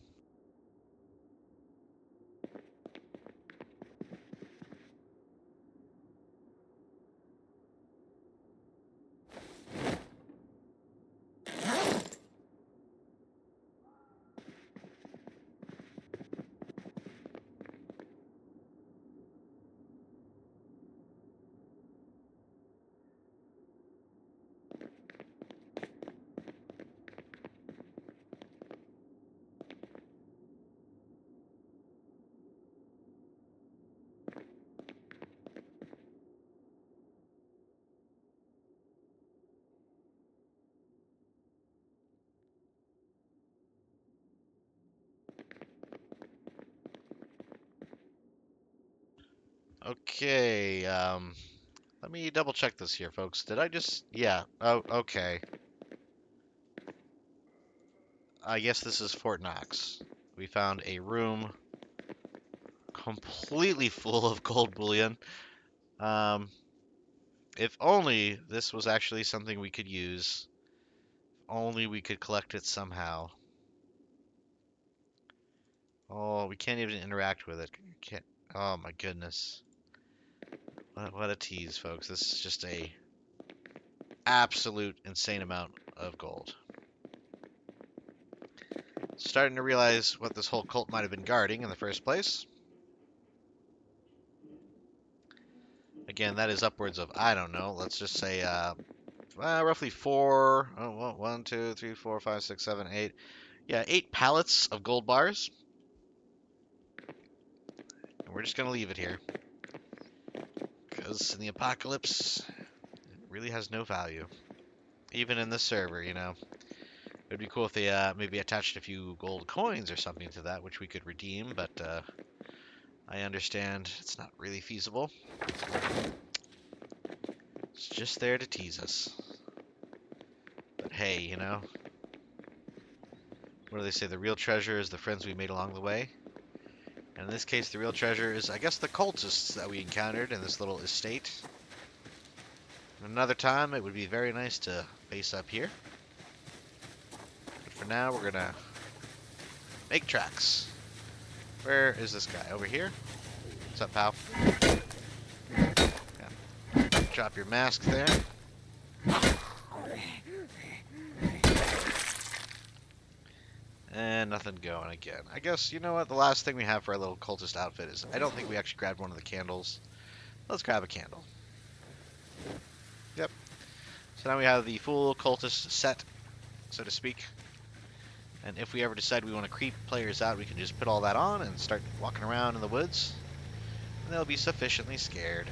Okay, let me double check this here, folks. Did I just... Yeah, oh, okay. I guess this is Fort Knox. We found a room completely full of gold bullion. If only this was actually something we could use. If only we could collect it somehow. Oh, we can't even interact with it. Can't. Oh my goodness. What a tease, folks. This is just a absolute insane amount of gold. Starting to realize what this whole cult might have been guarding in the first place. Again, that is upwards of, I don't know, let's just say roughly 4, oh, well, 1, 2, 3, 4, 5, 6, 7, 8. Yeah, 8 pallets of gold bars. And we're just going to leave it here. Because in the apocalypse, it really has no value. Even in this server, you know. It would be cool if they maybe attached a few gold coins or something to that, which we could redeem, but I understand it's not really feasible. It's just there to tease us. But hey, you know, what do they say? The real treasure is the friends we made along the way. And in this case, the real treasure is, I guess, the cultists that we encountered in this little estate. Another time, it would be very nice to base up here. But for now, we're gonna make tracks. Where is this guy? Over here? What's up, pal? Yeah. Drop your mask there. And nothing going again. I guess, you know what? The last thing we have for our little cultist outfit is, I don't think we actually grabbed one of the candles. Let's grab a candle. Yep. So now we have the full cultist set, so to speak. And if we ever decide we want to creep players out, we can just put all that on and start walking around in the woods. And they'll be sufficiently scared.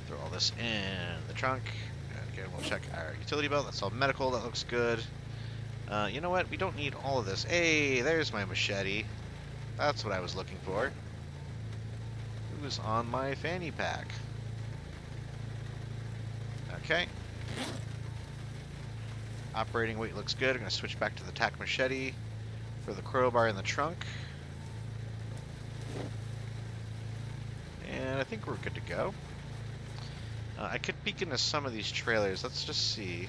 Throw all this in the trunk. And again, we'll check our utility belt. That's all medical. That looks good. You know what? We don't need all of this. Hey, there's my machete. That's what I was looking for. It was on my fanny pack. Okay. Operating weight looks good. I'm going to switch back to the tack machete for the crowbar in the trunk. And I think we're good to go. I could peek into some of these trailers. Let's just see.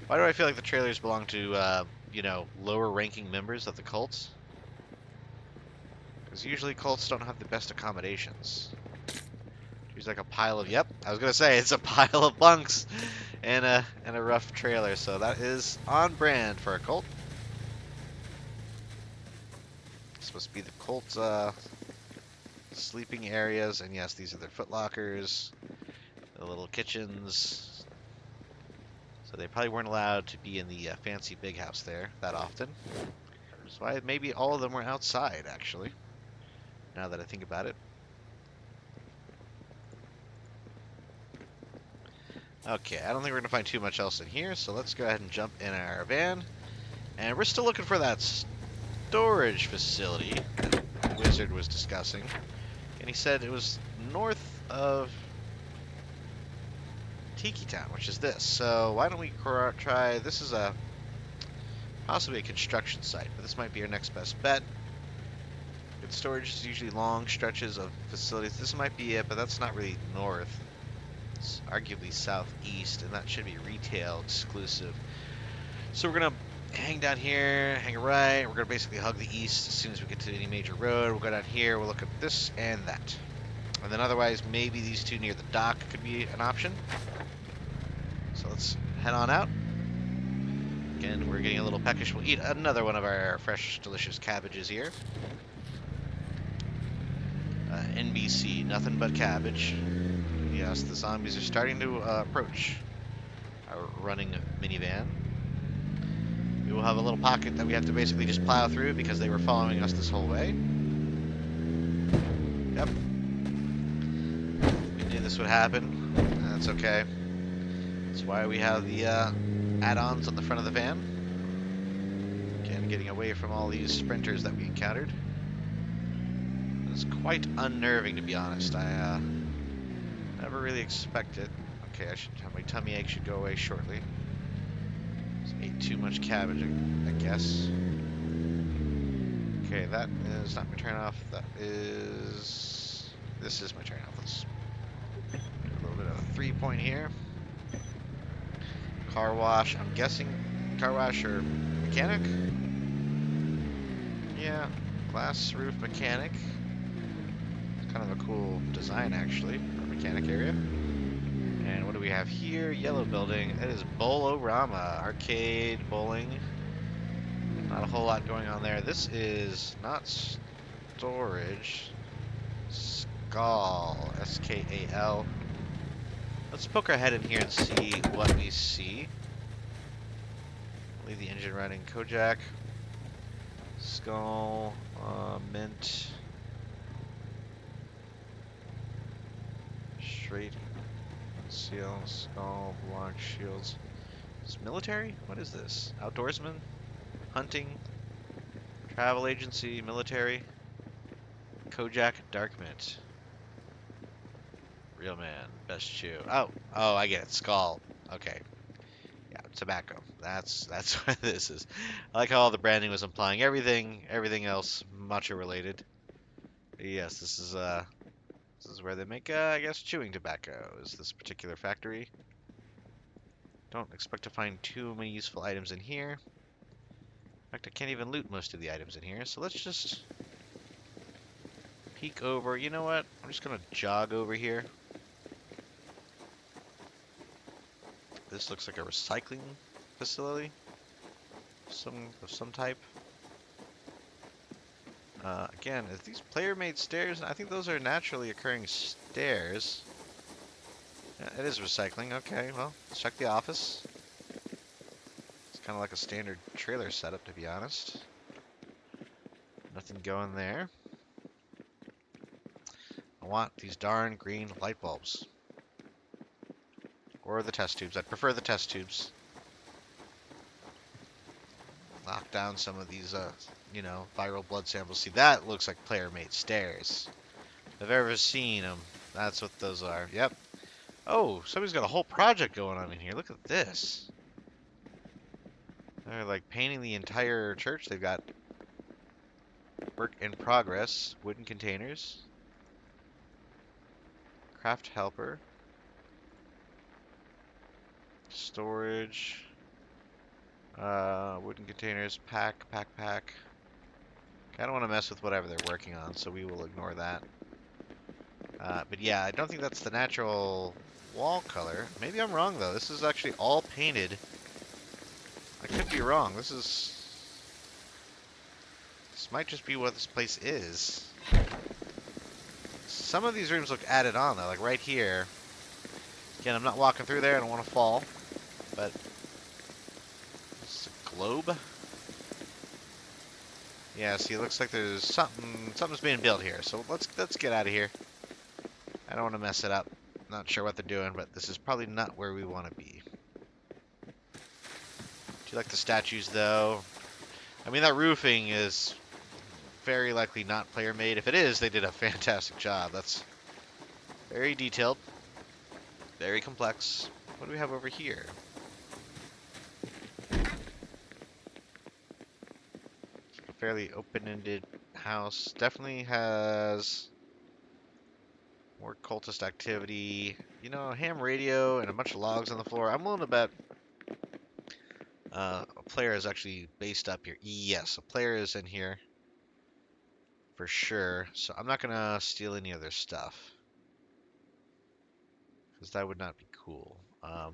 Why do I feel like the trailers belong to, you know, lower ranking members of the cults? Because usually cults don't have the best accommodations. There's like a pile of, yep, I was going to say, it's a pile of bunks and a rough trailer. So that is on brand for a cult. It's supposed to be the cult sleeping areas. And yes, these are their foot lockers, the little kitchens. So they probably weren't allowed to be in the fancy big house there that often. So maybe all of them were outside, actually, now that I think about it. Okay, I don't think we're going to find too much else in here, so let's go ahead and jump in our van. And we're still looking for that storage facility that the wizard was discussing. And he said it was north of Tiki Town, which is this. So why don't we try... This is possibly a construction site, but this might be our next best bet. Good storage is usually long stretches of facilities. This might be it, but that's not really north. It's arguably southeast, and that should be retail exclusive. So we're gonna hang down here, hang a right. We're gonna basically hug the east as soon as we get to any major road. We'll go down here. We'll look at this and that, and then otherwise maybe these two near the dock could be an option. So let's head on out. Again, we're getting a little peckish. We'll eat another one of our fresh, delicious cabbages here. NBC, nothing but cabbage. Yes, the zombies are starting to approach our running minivan. We will have a little pocket that we have to basically just plow through because they were following us this whole way. Yep. We knew this would happen. That's okay. That's why we have the add-ons on the front of the van. Again, getting away from all these sprinters that we encountered. It's quite unnerving, to be honest. I never really expected. Okay, my tummy ache should go away shortly. Just ate too much cabbage, I guess. Okay, that is not my turn off. This is my turn off. Let's do a little bit of a 3-point here. Car wash. I'm guessing car wash or mechanic. Yeah, glass roof mechanic. It's kind of a cool design, actually, for a mechanic area. And what do we have here? Yellow building. It is Bowl-O-Rama. Arcade, bowling. Not a whole lot going on there. This is not storage. Skal. S-K-A-L. Let's poke our head in here and see what we see. Leave the engine running. Kojak. Skull. Mint. Straight. Seal. Skull. Block. Shields. Is military? What is this? Outdoorsman? Hunting? Travel agency? Military? Kojak. Dark mint. Real man. Best chew. Oh, I get it. Skull. Okay. Yeah, tobacco. That's what this is. I like how all the branding was implying everything else macho related. Yes, this is where they make I guess chewing tobacco. Is this particular factory? Don't expect to find too many useful items in here. In fact, I can't even loot most of the items in here. So let's just peek over. You know what? I'm just gonna jog over here. This looks like a recycling facility of some type. Again, is these player-made stairs? I think those are naturally occurring stairs. Yeah, it is recycling. Okay, well, let's check the office. It's kind of like a standard trailer setup, to be honest. Nothing going there. I want these darn green light bulbs. Or the test tubes. I'd prefer the test tubes. Knock down some of these, viral blood samples. See, that looks like player-made stairs. If I've ever seen them, that's what those are. Yep. Oh, somebody's got a whole project going on in here. Look at this. They're like painting the entire church. They've got work in progress. Wooden containers. Craft helper. Storage. Wooden containers. Pack. I don't want to mess with whatever they're working on, so we will ignore that. But yeah, I don't think that's the natural wall color. Maybe I'm wrong, though. This is actually all painted. I could be wrong. This might just be what this place is. Some of these rooms look added on, though. Like right here. Again, I'm not walking through there. I don't want to fall. But it's a globe. Yeah, see, it looks like there's something's being built here. So let's get out of here. I don't want to mess it up. Not sure what they're doing, but this is probably not where we want to be. Do you like the statues, though? I mean, that roofing is very likely not player made. If it is, they did a fantastic job. That's very detailed, very complex. What do we have over here? A fairly open-ended house. Definitely has more cultist activity. You know, a ham radio and a bunch of logs on the floor. I'm willing to bet a player is actually based up here. Yes, a player is in here for sure. So I'm not going to steal any of their stuff, because that would not be cool. A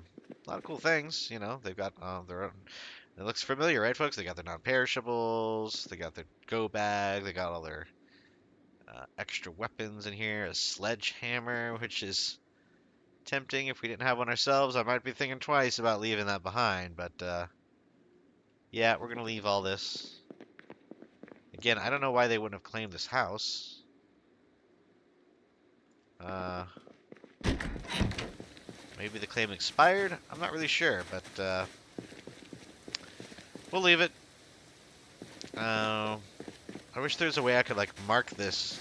lot of cool things, you know. They've got their own. It looks familiar, right, folks? They got their non-perishables. They got their go bag. They got all their extra weapons in here. A sledgehammer, which is tempting. If we didn't have one ourselves, I might be thinking twice about leaving that behind. But yeah, we're gonna leave all this. Again, I don't know why they wouldn't have claimed this house. Maybe the claim expired? I'm not really sure, but we'll leave it. I wish there was a way I could like mark this,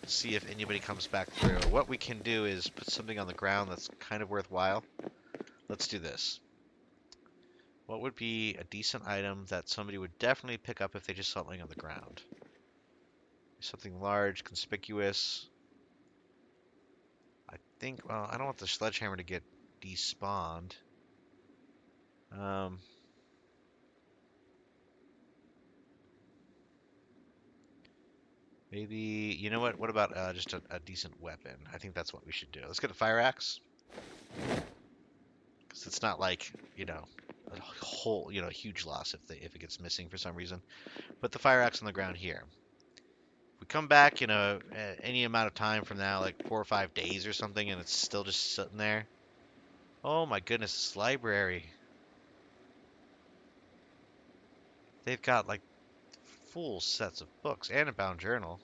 see if anybody comes back through. What we can do is put something on the ground that's kind of worthwhile. Let's do this. What would be a decent item that somebody would definitely pick up if they just saw it laying on the ground? Something large, conspicuous. I think, well, I don't want the sledgehammer to get despawned. Um, Maybe, you know what? What about just a decent weapon? I think that's what we should do. Let's get a fire axe. Because it's not like, a whole, huge loss if it gets missing for some reason. Put the fire axe on the ground here. If we come back, any amount of time from now, like 4 or 5 days or something, and it's still just sitting there. Oh my goodness, this library. They've got like full sets of books and a bound journal.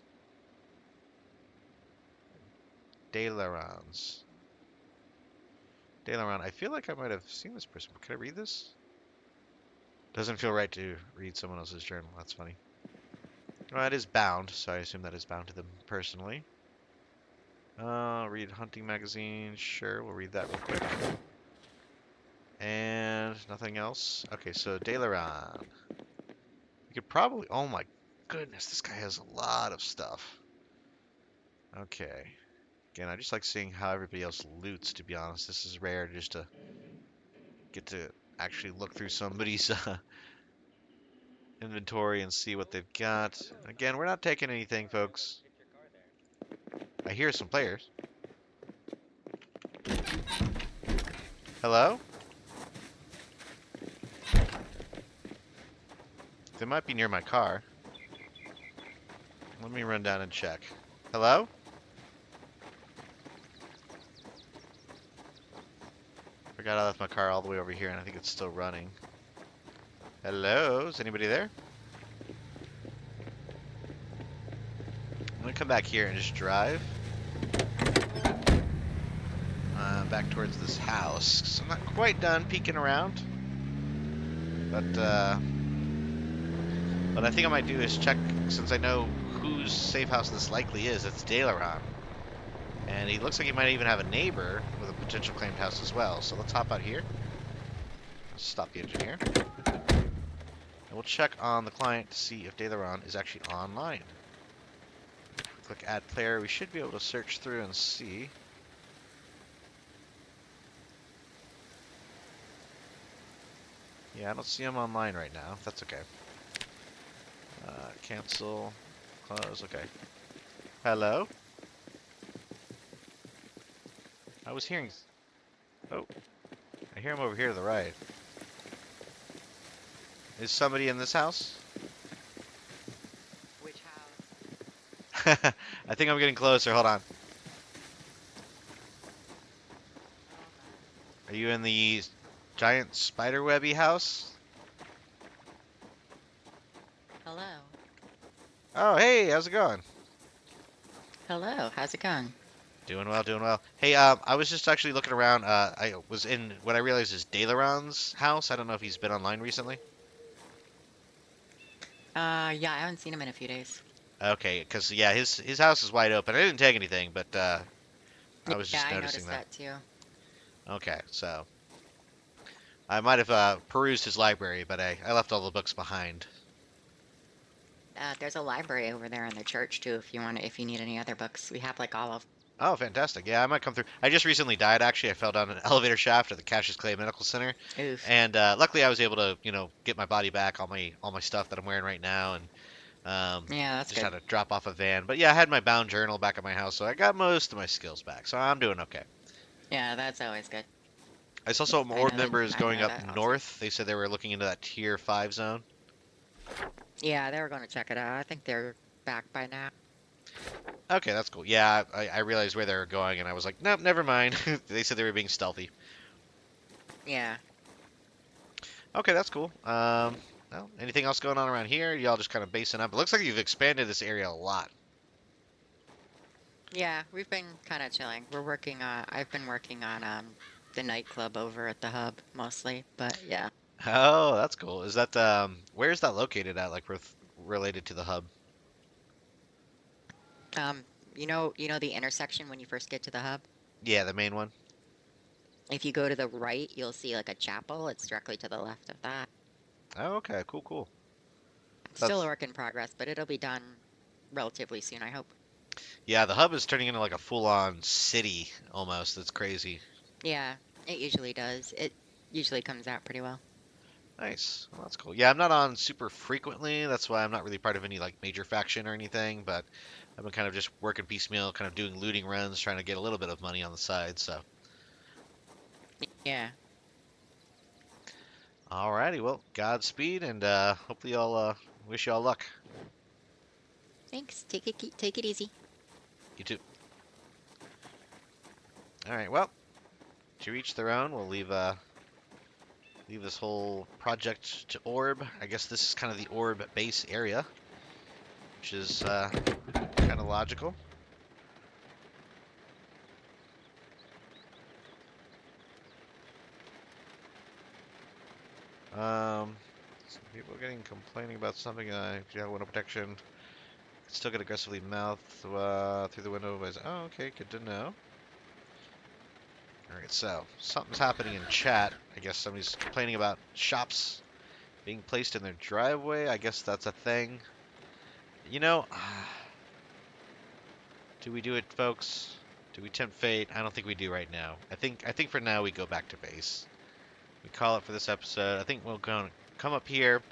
Dailerons. Daileron, I feel like I might have seen this person. Can I read this? Doesn't feel right to read someone else's journal. That's funny. Well, it is bound, so I assume that is bound to them personally. Read hunting magazine. Sure, we'll read that real quick. And nothing else. Okay, so Daileron. We could probably... Oh my goodness, this guy has a lot of stuff. Okay. Again, I just like seeing how everybody else loots, to be honest. This is rare just to get to actually look through somebody's inventory and see what they've got. Again, we're not taking anything, folks. I hear some players. Hello? They might be near my car. Let me run down and check. Hello? Forgot I left my car all the way over here and I think it's still running. Hello? Is anybody there? I'm gonna come back here and just drive. Back towards this house. 'Cause I'm not quite done peeking around. But what I think I might do is check, since I know whose safe house this likely is. It's Daileron. And he looks like he might even have a neighbor with a potential claimed house as well. So let's hop out here. Stop the engine here. And we'll check on the client to see if Daileron is actually online. Click add player. We should be able to search through and see. Yeah, I don't see him online right now. That's okay. Cancel. Close. Okay. Hello? I was hearing... Oh. I hear him over here to the right. Is somebody in this house? Which house? I think I'm getting closer. Hold on. Are you in the giant spiderwebby house? Hello. Oh, hey, how's it going? Hello. How's it going? Doing well, doing well. Hey, I was just actually looking around. I was in what I realized is Daileron's house. I don't know if he's been online recently. Yeah, I haven't seen him in a few days. Okay, because yeah, his house is wide open. I didn't take anything, but I was just Yeah, I noticing noticed that too. Okay, so I might have perused his library, but I left all the books behind. There's a library over there in the church too. If you need any other books, we have like all of. Oh, fantastic. Yeah, I might come through. I just recently died, actually. I fell down an elevator shaft at the Cassius Clay Medical Center. Oof. And luckily I was able to, get my body back, all my stuff that I'm wearing right now, and Yeah, that's just good. had to drop off a van. But yeah, I had my bound journal back at my house, so I got most of my skills back. So I'm doing okay. Yeah, that's always good. I saw some I Horde know that- members I going know up that also. north. They said they were looking into that tier 5 zone. Yeah, they were going to check it out. I think they're back by now. Okay, that's cool. Yeah, I realized where they were going, and I was like, nope, never mind. They said they were being stealthy. Yeah. Okay, that's cool. Well, anything else going on around here? Y'all just kind of basing up. It looks like you've expanded this area a lot. Yeah, we've been kind of chilling. I've been working on the nightclub over at the hub mostly, but yeah. Oh, that's cool. Is that where is that located at? Like related to the hub? Um, you know the intersection when you first get to the hub? Yeah, the main one. If you go to the right, you'll see like a chapel. It's directly to the left of that. Oh, okay, cool, cool. Still a That's work in progress, but it'll be done relatively soon, I hope. yeah. The hub is turning into like a full-on city almost. That's crazy. Yeah, it usually does. It usually comes out pretty well. Nice. Well, that's cool. Yeah, I'm not on super frequently. That's why I'm not really part of any like major faction or anything. But I've been kind of just working piecemeal, kind of doing looting runs, trying to get a little bit of money on the side. So, Yeah. alrighty. Well, Godspeed, and hopefully y'all wish y'all luck. Thanks. Take it easy. You too. All right. Well, to each their own. We'll leave this whole project to Orb. I guess this is kind of the Orb base area, which is kind of logical. Some people getting complaining about something. If you have window protection, still get aggressively mouth through the window. Oh, okay, good to know. All right, so something's happening in chat. I guess somebody's complaining about shops being placed in their driveway. I guess that's a thing. You know, do we do it, folks? Do we tempt fate? I don't think we do right now. I think for now we go back to base. We call it for this episode. I think we'll come up here.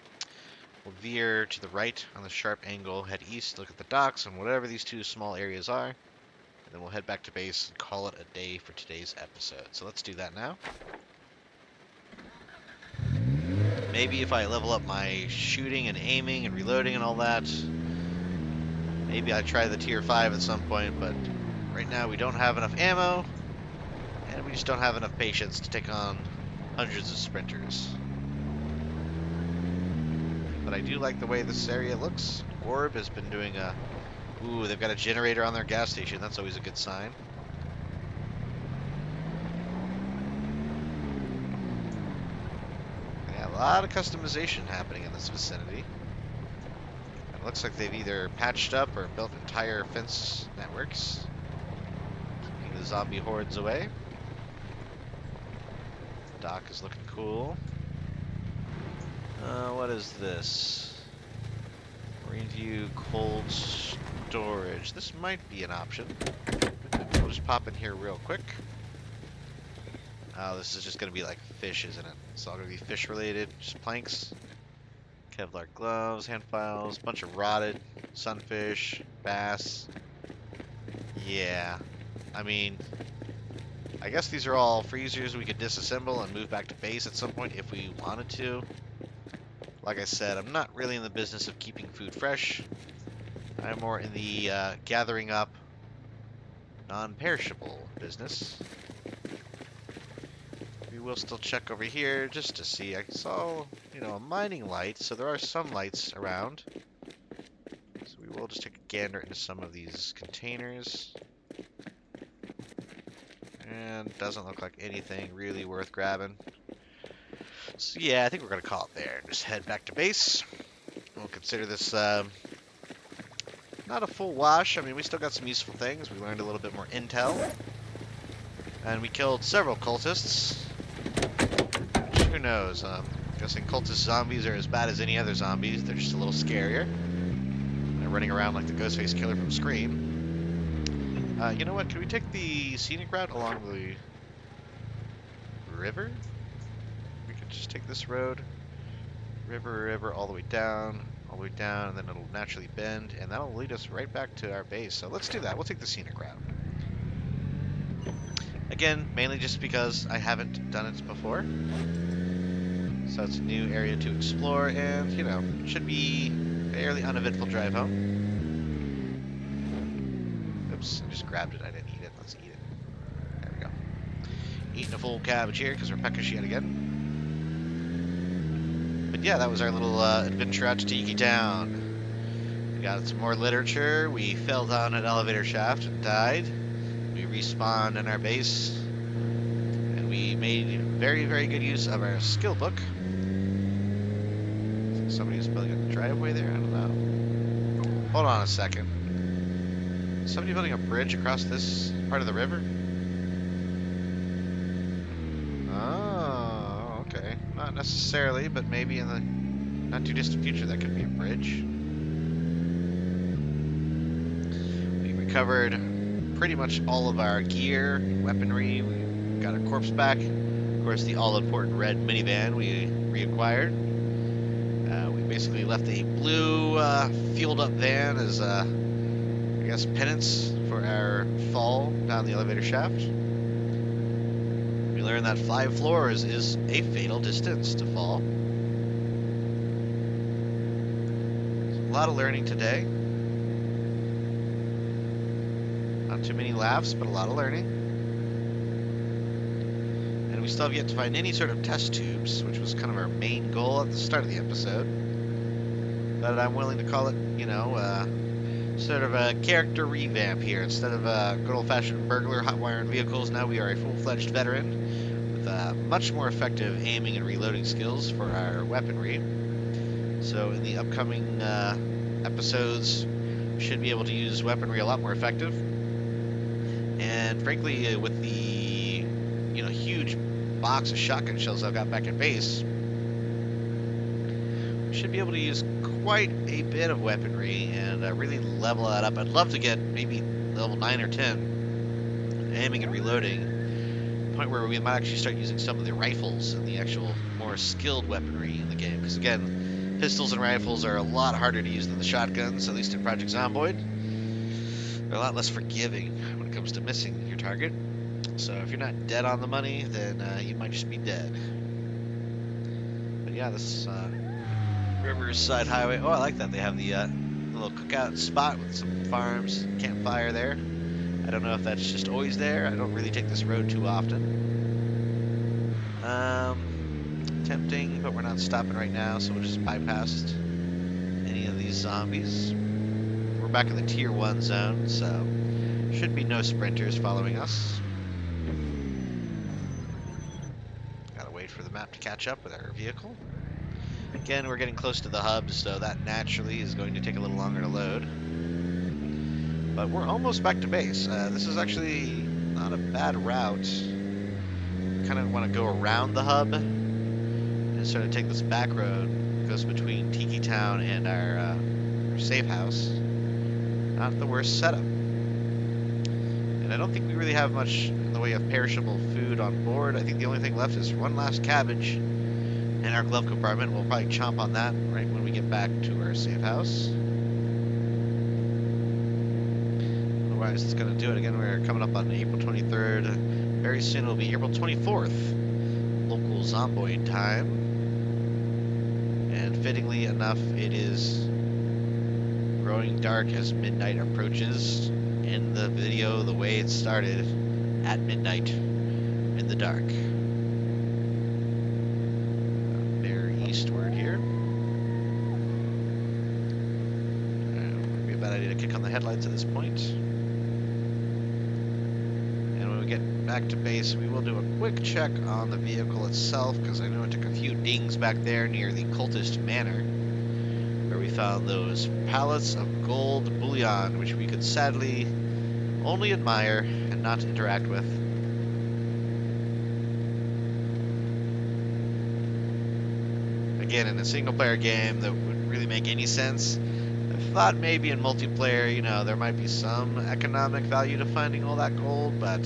We'll veer to the right on the sharp angle, head east, look at the docks and whatever these two small areas are, and then we'll head back to base and call it a day for today's episode. So let's do that now. Maybe if I level up my shooting and aiming and reloading and all that, maybe I try the tier 5 at some point, but right now we don't have enough ammo, and we just don't have enough patience to take on hundreds of sprinters. But I do like the way this area looks. Orb has been doing a... Ooh, they've got a generator on their gas station. That's always a good sign. Yeah, a lot of customization happening in this vicinity. It looks like they've either patched up or built entire fence networks, keeping the zombie hordes away. The dock is looking cool. What is this? Marine View cold storage. This might be an option. We'll just pop in here real quick. Oh, this is just going to be like fish, isn't it? It's all going to be fish related. Just planks. Kevlar gloves, hand files, bunch of rotted sunfish, bass. Yeah. I mean, I guess these are all freezers we could disassemble and move back to base at some point if we wanted to. Like I said, I'm not really in the business of keeping food fresh. I'm more in the gathering up non-perishable business. We will still check over here just to see. I saw, a mining light, so there are some lights around. So we will just take a gander into some of these containers. And doesn't look like anything really worth grabbing. So yeah, I think we're going to call it there. Just head back to base. We'll consider this not a full wash. I mean, we still got some useful things. We learned a little bit more intel. And we killed several cultists. Which, who knows? I'm guessing cultist zombies are as bad as any other zombies. They're just a little scarier. They're running around like the Ghostface Killer from Scream. You know what? Can we take the scenic route along the river? We could just take this road. River, all the way down, and then it'll naturally bend, and that'll lead us right back to our base. So let's do that. We'll take the scenic route. Again, mainly just because I haven't done it before. So it's a new area to explore, and, should be fairly uneventful drive home. Oops, I just grabbed it. I didn't eat it. Let's eat it. There we go. Eating a full cabbage here because we're peckish yet again. But yeah, that was our little adventure out to Tiki Town. We got some more literature. We fell down an elevator shaft and died. We respawned in our base. And we made very, very good use of our skill book. somebody's building a driveway there? I don't know. Hold on a second. Is somebody building a bridge across this part of the river? Oh, okay. Not necessarily, but maybe in the not too distant future that could be a bridge. We recovered pretty much all of our gear, weaponry. We got our corpse back. Of course, the all-important red minivan we reacquired. We basically left a blue fueled-up van as, I guess, penance for our fall down the elevator shaft. We learned that 5 floors is a fatal distance to fall. A lot of learning today. Not too many laughs, but a lot of learning. And we still have yet to find any sort of test tubes, which was kind of our main goal at the start of the episode. But I'm willing to call it, you know, sort of a character revamp here. Instead of good old-fashioned burglar hot wiring vehicles, now we are a full-fledged veteran with much more effective aiming and reloading skills for our weaponry. So in the upcoming episodes, we should be able to use weaponry a lot more effective. And frankly, with the huge box of shotgun shells I've got back at base, we should be able to use quite a bit of weaponry and really level that up. I'd love to get maybe level 9 or 10 aiming and reloading, to the point where we might actually start using some of the rifles and the actual more skilled weaponry in the game. Because again, pistols and rifles are a lot harder to use than the shotguns, at least in Project Zomboid. They're a lot less forgiving when it comes to missing your target. So if you're not dead on the money, then you might just be dead. But yeah, this Riverside Highway. Oh, I like that. They have the little cookout spot with some farms, campfire there. I don't know if that's just always there. I don't really take this road too often. Tempting, but we're not stopping right now, so we'll just bypass any of these zombies. We're back in the tier 1 zone, so should be no sprinters following us. Gotta wait for the map to catch up with our vehicle. Again, we're getting close to the hub, so that naturally is going to take a little longer to load. But we're almost back to base. This is actually not a bad route. Kind of want to go around the hub and sort of take this back road. It goes between Tiki Town and our safe house. Not the worst setup. And I don't think we really have much in the way of perishable food on board. I think the only thing left is one last cabbage in our glove compartment. We'll probably chomp on that right when we get back to our safe house. Otherwise, it's going to do it. Again, we're coming up on April 23rd. Very soon it'll be April 24th. Local Zomboid time. And fittingly enough, it is growing dark as midnight approaches. In the video, the way it started, at midnight, in the dark. Eastward here. Would be a bad idea to kick on the headlights at this point. And when we get back to base, we will do a quick check on the vehicle itself, because I know it took a few dings back there near the Cultist manor, where we found those pallets of gold bullion, which we could sadly only admire and not interact with. Again, in a single-player game that wouldn't really make any sense. I thought maybe in multiplayer, there might be some economic value to finding all that gold, but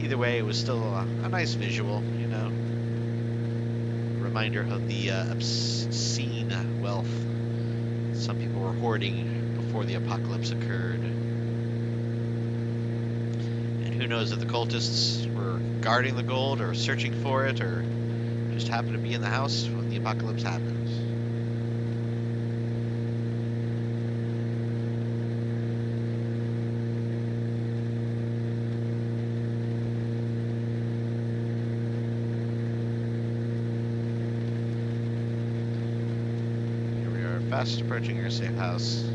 either way, it was still a nice visual, Reminder of the obscene wealth some people were hoarding before the apocalypse occurred. And who knows if the cultists were guarding the gold or searching for it, or just happened to be in the house when the apocalypse happened. Here we are, fast approaching our safe house.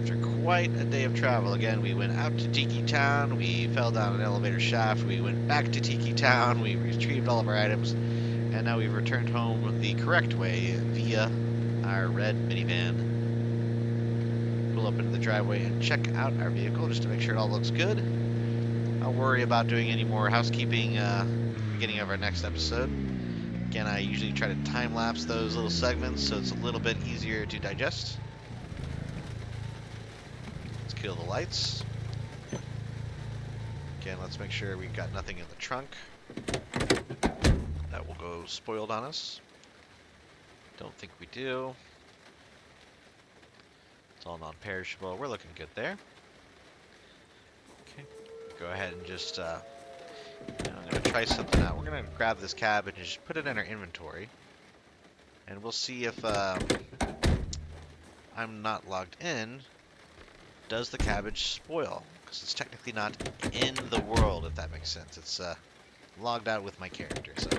After quite a day of travel, again, we went out to Tiki Town, we fell down an elevator shaft, we went back to Tiki Town, we retrieved all of our items, And now we've returned home the correct way via our red minivan. Pull up into the driveway and check out our vehicle just to make sure it all looks good. I'll worry about doing any more housekeeping beginning of our next episode. Again, I usually try to time-lapse those little segments so it's a little bit easier to digest. Let's kill the lights. Again, let's make sure we've got nothing in the trunk that will go spoiled on us. Don't think we do. It's all non-perishable. We're looking good there. Okay. Go ahead and just, I'm going to try something out. We're going to grab this cabbage and just put it in our inventory. And we'll see if I'm not logged in. Does the cabbage spoil? Because it's technically not in the world, if that makes sense. It's logged out with my character. So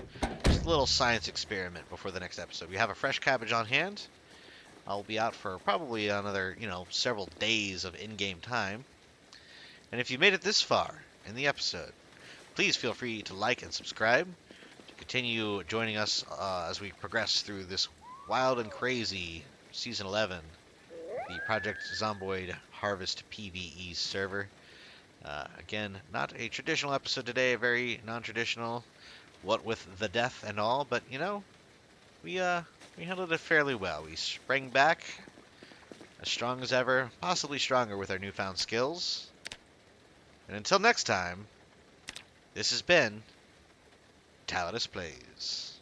just a little science experiment before the next episode. We have a fresh cabbage on hand. I'll be out for probably another, several days of in-game time. And if you made it this far in the episode, please feel free to like and subscribe to continue joining us as we progress through this wild and crazy Season 11, the Project Zomboid Harvest PvE server. Again, not a traditional episode today, very non-traditional, what with the death and all, but, we handled it fairly well. We sprang back as strong as ever, possibly stronger with our newfound skills. And until next time, this has been Tallidus Plays.